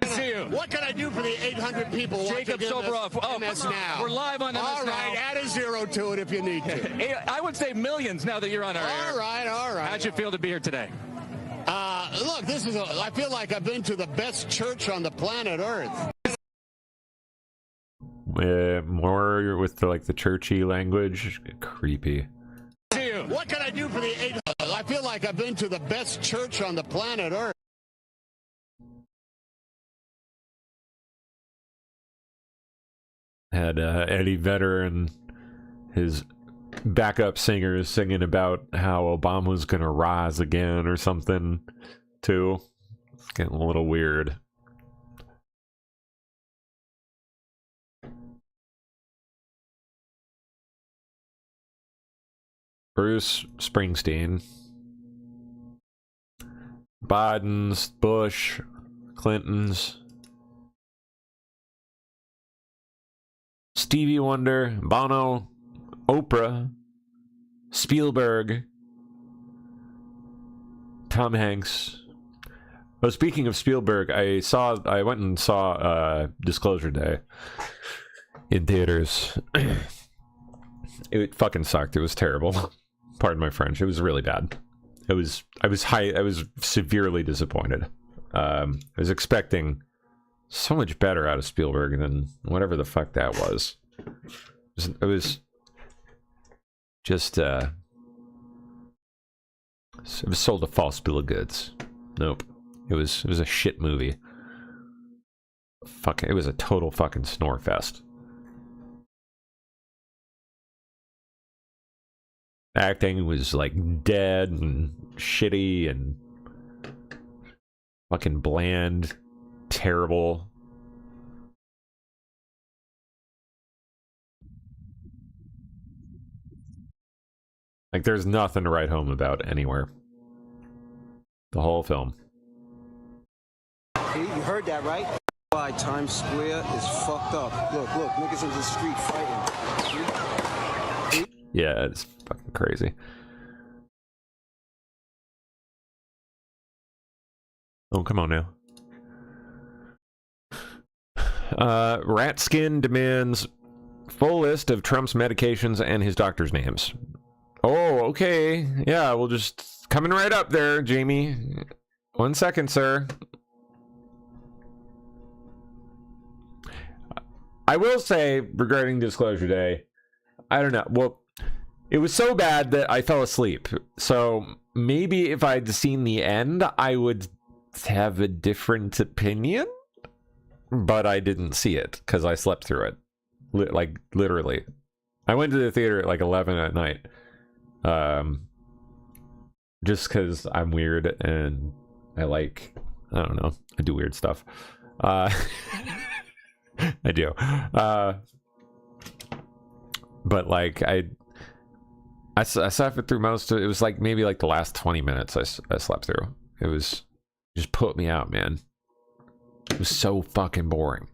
See you. What can I do for the 800 people? Jacob Soboroff. Oh, MS Now. We're live on MS All Now. right, add a zero to it if you need to. I would say millions now that you're on our air. All right. How'd you feel to be here today? Look, I feel like I've been to the best church on the planet Earth. More with the churchy language. Creepy. See you. What can I do for the 800? I feel like I've been to the best church on the planet Earth. Had Eddie Vedder and his backup singers singing about how Obama was going to rise again or something, too. It's getting a little weird. Bruce Springsteen. Biden's, Bush, Clinton's. Stevie Wonder, Bono, Oprah, Spielberg, Tom Hanks. Oh, speaking of Spielberg, I went and saw Disclosure Day in theaters. It fucking sucked. It was terrible. Pardon my French. It was really bad. I was severely disappointed. I was expecting so much better out of Spielberg than whatever the fuck that was. It was just it was sold a false bill of goods. Nope. It was a shit movie. Fucking, it was a total fucking snore fest. Acting was like dead and shitty and fucking bland, terrible. Like there's nothing to write home about anywhere. The whole film. You heard that, right? Why Times Square is fucked up. Look, niggas in the street fighting. Yeah, it's fucking crazy. Oh, come on now. Ratskin demands full list of Trump's medications and his doctor's names. Oh, okay. Yeah, we'll just coming right up there, Jamie. 1 second, sir. I will say regarding Disclosure Day, I don't know. Well, it was so bad that I fell asleep. So maybe if I'd seen the end, I would have a different opinion. But I didn't see it because I slept through it. Like, literally. I went to the theater at like 11 at night. Just because I'm weird and I don't know, I do weird stuff. I do. But like, I suffered through most of it. It was like maybe like the last 20 minutes I slept through. It was just put me out, man. It was so fucking boring.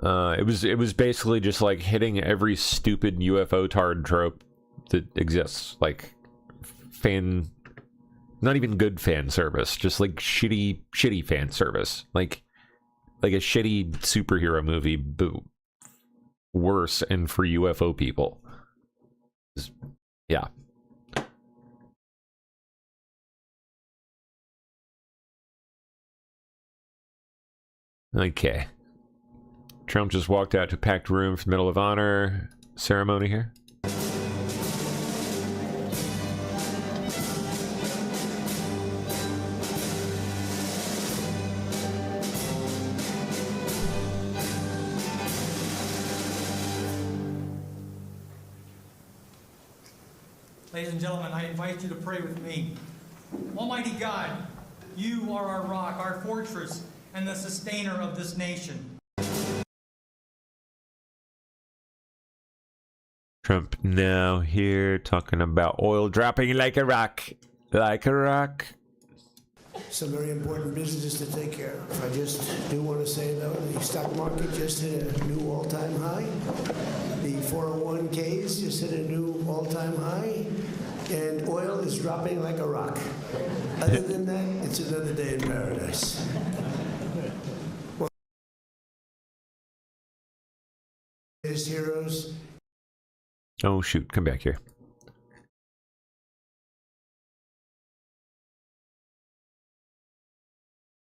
It was basically just like hitting every stupid UFO tard trope that exists, like not even good fan service, just like shitty fan service, like a shitty superhero movie, but worse and for UFO people. Yeah. Okay. Trump just walked out to packed room for the Medal of Honor ceremony here. Ladies and gentlemen, I invite you to pray with me. Almighty God, you are our rock, our fortress, and the sustainer of this nation. Trump now here talking about oil dropping like a rock. Like a rock. Some very important businesses to take care of. I just do want to say, though, the stock market just hit a new all-time high. The 401ks just hit a new all-time high. And oil is dropping like a rock. Other than that, it's another day in paradise. Well, his heroes. Oh, shoot. Come back here.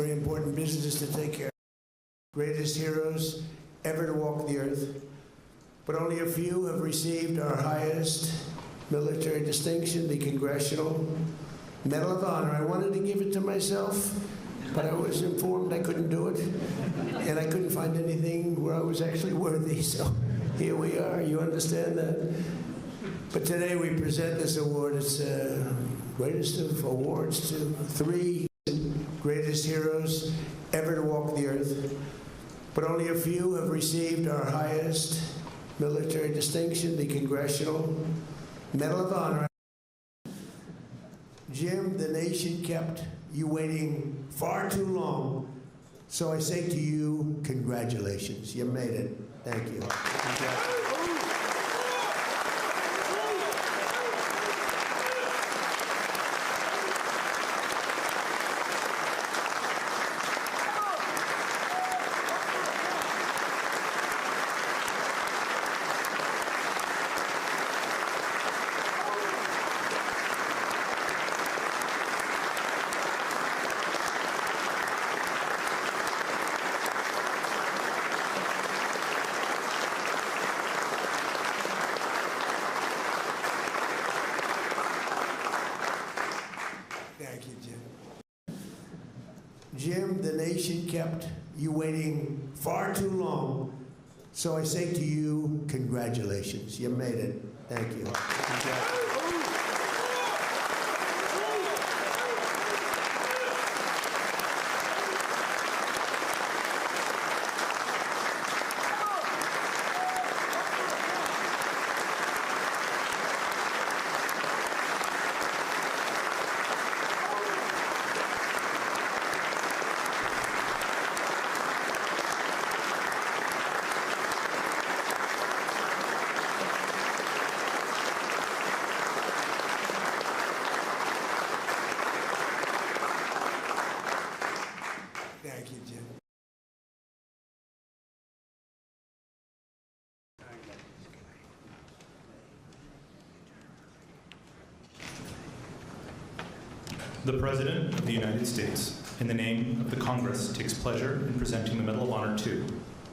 Very important businesses to take care of. Greatest heroes ever to walk the earth. But only a few have received our highest military distinction, the Congressional Medal of Honor. I wanted to give it to myself, but I was informed I couldn't do it. And I couldn't find anything where I was actually worthy. So here we are. You understand that? But today we present this award. It's the greatest of awards to 3 greatest heroes ever to walk the earth. But only a few have received our highest military distinction, the Congressional Medal of Honor. Jim, the nation kept you waiting far too long. So I say to you, congratulations. You made it. Thank you. Thank you, Jim. Jim, the nation kept you waiting far too long. So I say to you, congratulations. You made it. Thank you. The President of the United States, in the name of the Congress, takes pleasure in presenting the Medal of Honor to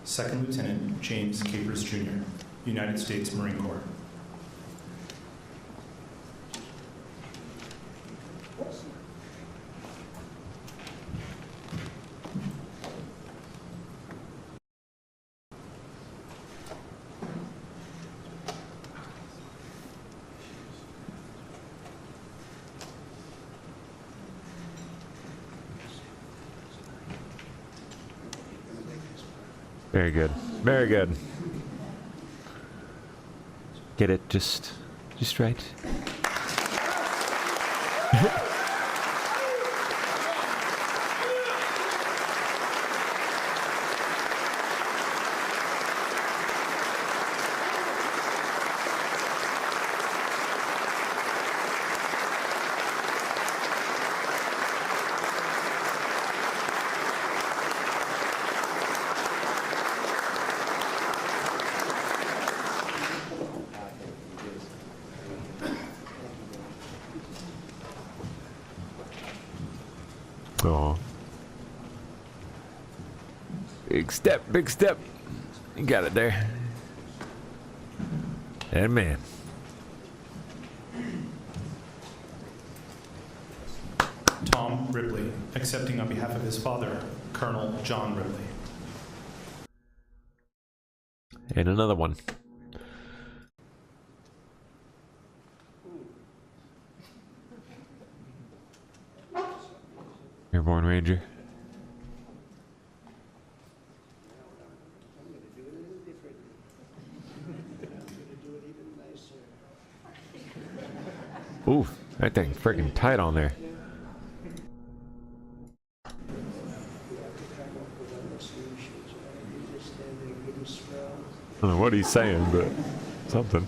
Second Lieutenant James Capers, Jr., United States Marine Corps. Very good. Very good. Get it just right. Oh. Big step, big step. You got it there. And man. Tom Ripley, accepting on behalf of his father, Colonel John Ripley. And another one. Airborne Ranger. Ooh, that thing's freaking tight on there. I don't know what he's saying, but something.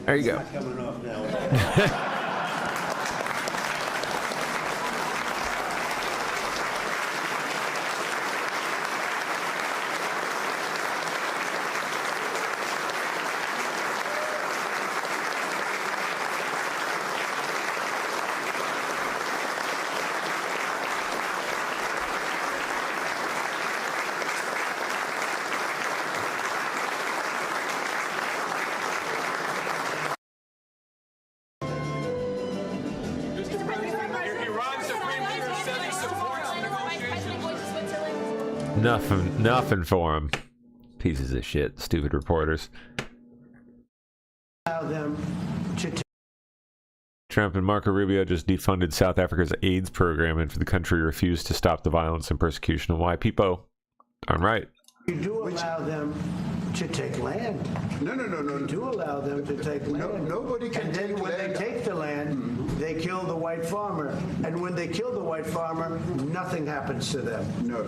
There you go. coming off now. Nothing for him. Pieces of shit, stupid reporters. Allow them to Trump and Marco Rubio just defunded South Africa's AIDS program, and for the country refused to stop the violence and persecution of white people. Darn right. You do allow them to take land. No. You do allow them to take land. Nobody can and then take when land. they take the land, they kill the white farmer. And when they kill the white farmer, nothing happens to them. No,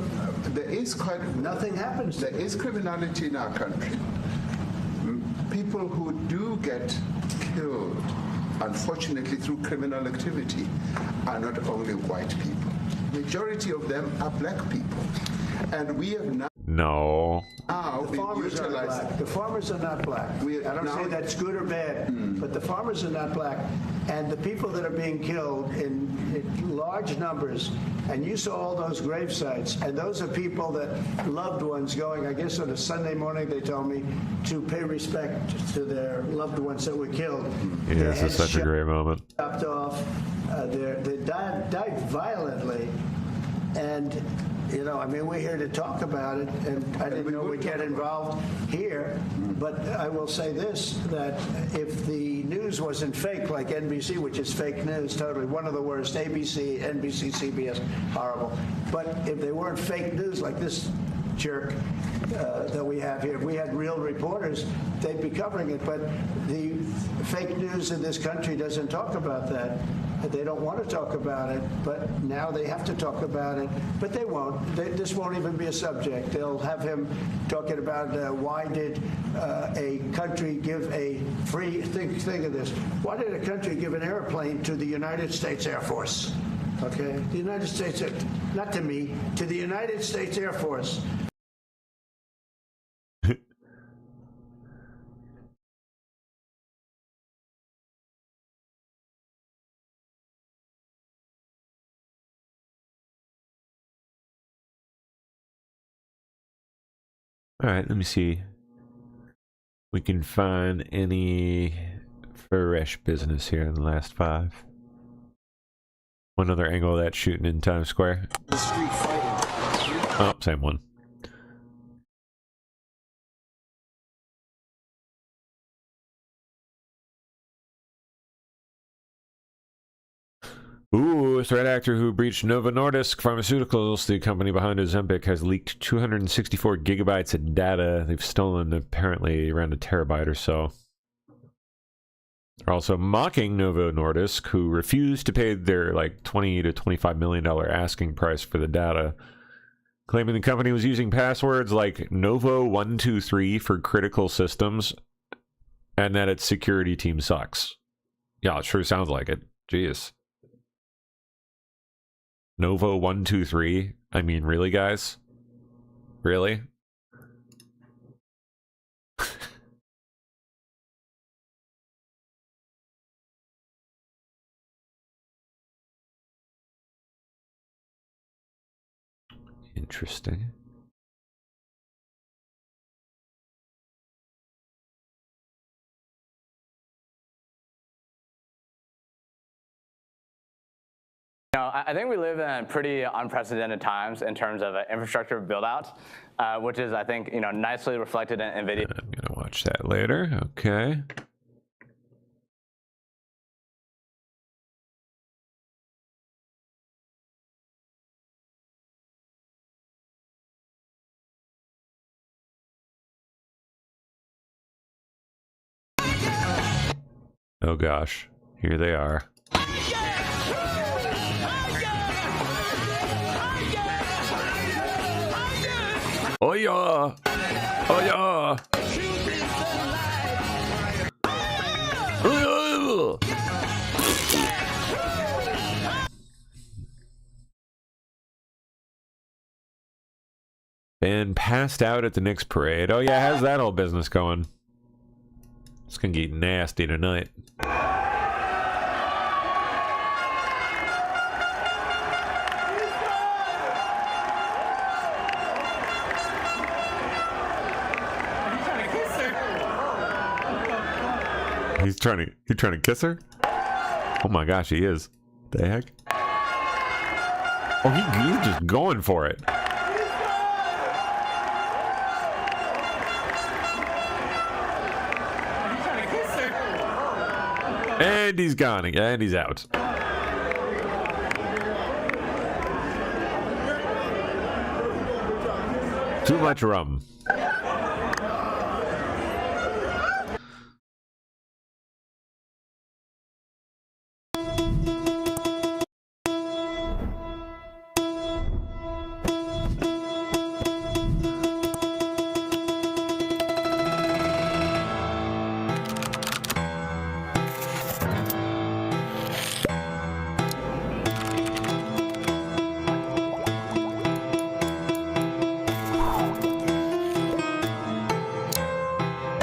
there is nothing happens. There is criminality in our country. People who do get killed, unfortunately, through criminal activity, are not only white people. Majority of them are black people, and we have now. No. The farmers are black. The farmers are not black. I don't say that's good or bad, but the farmers are not black. And the people that are being killed in large numbers, and you saw all those grave sites, and those are people that loved ones going, I guess on a Sunday morning, they told me, to pay respect to their loved ones that were killed. Yeah, this is such a great moment. Chopped off. They died violently. And you know, I mean, we're here to talk about it, and I didn't know we'd get involved here, but I will say this, that if the news wasn't fake, like NBC, which is fake news, totally, one of the worst, ABC, NBC, CBS, horrible, but if they weren't fake news like this jerk that we have here, if we had real reporters, they'd be covering it, but the fake news in this country doesn't talk about that. They don't want to talk about it, but now they have to talk about it. But they won't. This won't even be a subject. They'll have him talking about why did a country give a free, think of this, why did a country give an airplane to the United States Air Force? Okay? The United States, not to me, to the United States Air Force. All right, let me see. We can find any fresh business here in the last 5. One other angle of that shooting in Times Square. Oh, same one. Ooh, a threat actor who breached Novo Nordisk Pharmaceuticals, the company behind Ozempic, has leaked 264 gigabytes of data. They've stolen apparently around a terabyte or so. They're also mocking Novo Nordisk, who refused to pay their like $20 to $25 million asking price for the data, claiming the company was using passwords like Novo123 for critical systems and that its security team sucks. Yeah, it sure sounds like it. Jeez. Novo123? I mean, really, guys? Really? Interesting. I think we live in pretty unprecedented times in terms of infrastructure build-out, which is, I think, nicely reflected in NVIDIA. I'm gonna watch that later. Okay. Oh gosh, here they are. Oh yeah! Oh yeah! Oh, yeah. And passed out at the Knicks parade. Oh yeah, how's that whole business going? It's gonna get nasty tonight. He's trying to kiss her? Oh my gosh, he is. The heck? Oh, he's just going for it. And he's gone, and he's out. Too much rum.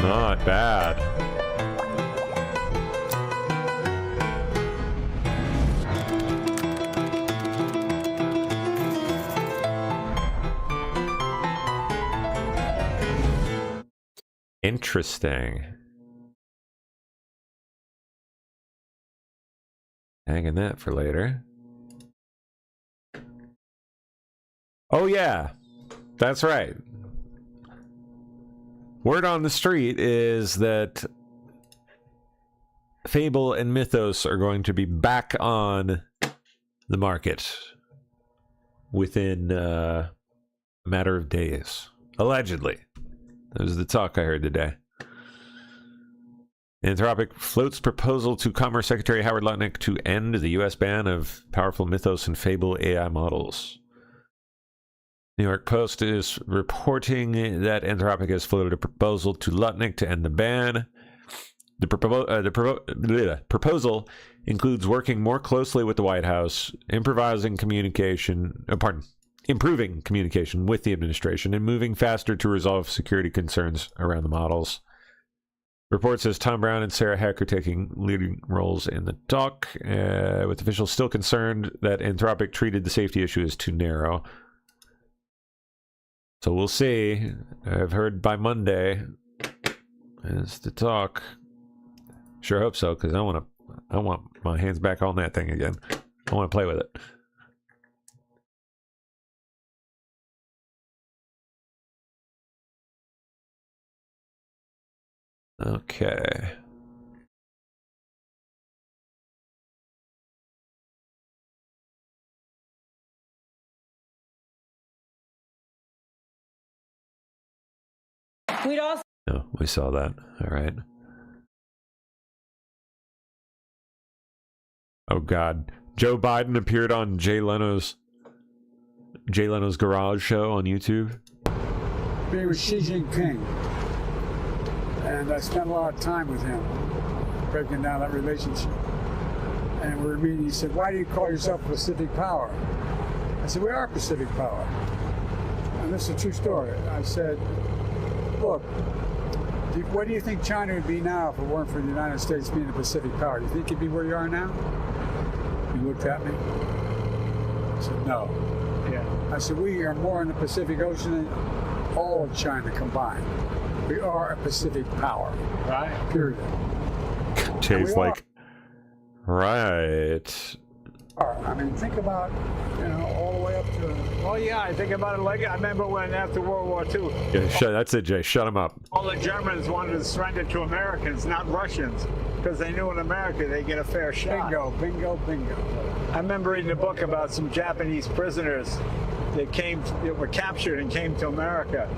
Not bad. Interesting. Hanging that for later. Oh yeah, that's right. Word on the street is that Fable and Mythos are going to be back on the market within a matter of days. Allegedly. That was the talk I heard today. Anthropic floats proposal to Commerce Secretary Howard Lutnick to end the U.S. ban of powerful Mythos and Fable AI models. New York Post is reporting that Anthropic has floated a proposal to Lutnick to end the ban. The proposal includes working more closely with the White House, improving communication with the administration, and moving faster to resolve security concerns around the models. Report says Tom Brown and Sarah Heck are taking leading roles in the talk, with officials still concerned that Anthropic treated the safety issue as too narrow. So we'll see. I've heard by Monday is to talk. Sure hope so, because I want my hands back on that thing again. I want to play with it. Okay. We'd also. No, we saw that. All right. Oh God, Joe Biden appeared on Jay Leno's Garage Show on YouTube. He was Xi Jinping, and I spent a lot of time with him, breaking down that relationship. And we were meeting. He said, "Why do you call yourself Pacific Power?" I said, "We are Pacific Power." And this is a true story. I said, "Look, where do you think China would be now if it weren't for the United States being a Pacific Power? Do you think you'd be where you are now?" He looked at me. I said, "No." Yeah. I said, "We are more in the Pacific Ocean than all of China combined. We are a Pacific Power." Right. Period. Jay's like, right. I mean, think about, all the way up to... Oh, yeah, I think about it like I remember when after World War II, Yeah, that's it, Jay. Shut him up. all the Germans wanted to surrender to Americans, not Russians, because they knew in America they'd get a fair shot. Bingo, bingo, bingo. I remember reading a book about some Japanese prisoners that were captured and came to America.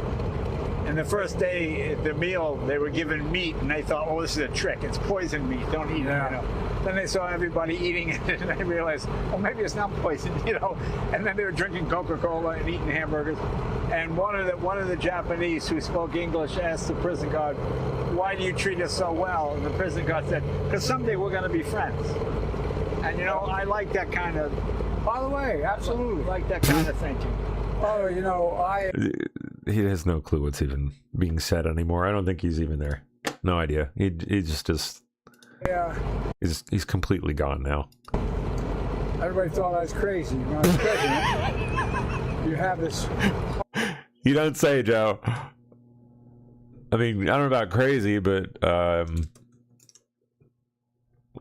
And the first day at the meal, they were given meat, and they thought, "Oh, this is a trick. It's poison meat. Don't eat it." Then they saw everybody eating it, and they realized, "Oh, maybe it's not poison," And then they were drinking Coca-Cola and eating hamburgers. And one of the Japanese who spoke English asked the prison guard, "Why do you treat us so well?" And the prison guard said, "Because someday we're going to be friends." And I like that kind of. By the way, absolutely. Like that kind of thinking. Oh, He has no clue what's even being said anymore. I don't think he's even there. No idea. He just Yeah. He's completely gone now. Everybody thought I was crazy when I was president. You have this... You don't say, Joe. I mean, I don't know about crazy, but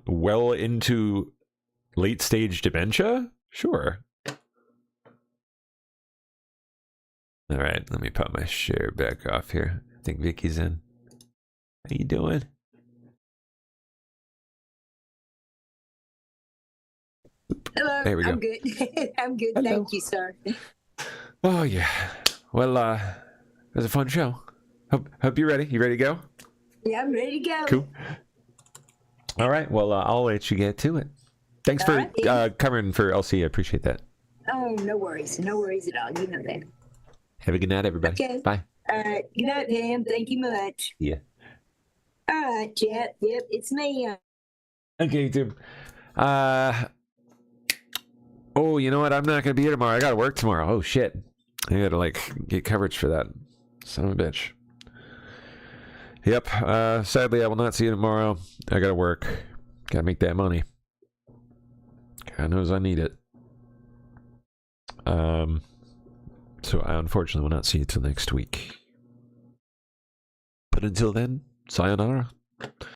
well into late stage dementia? Sure. All right, let me pop my share back off here. I think Vicky's in. How you doing? Hello. There we go. I'm good. I'm good. Hello. Thank you, sir. Oh yeah. Well, it was a fun show. Hope you're ready. You ready to go? Yeah, I'm ready to go. Cool. All right. Well, I'll let you get to it. Thanks for covering for LC. I appreciate that. Oh, no worries. No worries at all. You know that. Have a good night, everybody. Okay. Bye. All right. Good night, Pam. Thank you much. Yeah. All right, chat. Yep, it's me. Okay, dude. Oh, you know what? I'm not gonna be here tomorrow. I gotta work tomorrow. Oh shit. I gotta get coverage for that. Son of a bitch. Yep. Sadly, I will not see you tomorrow. I gotta work. Gotta make that money. God knows I need it. So I unfortunately will not see you till next week. But until then, sayonara.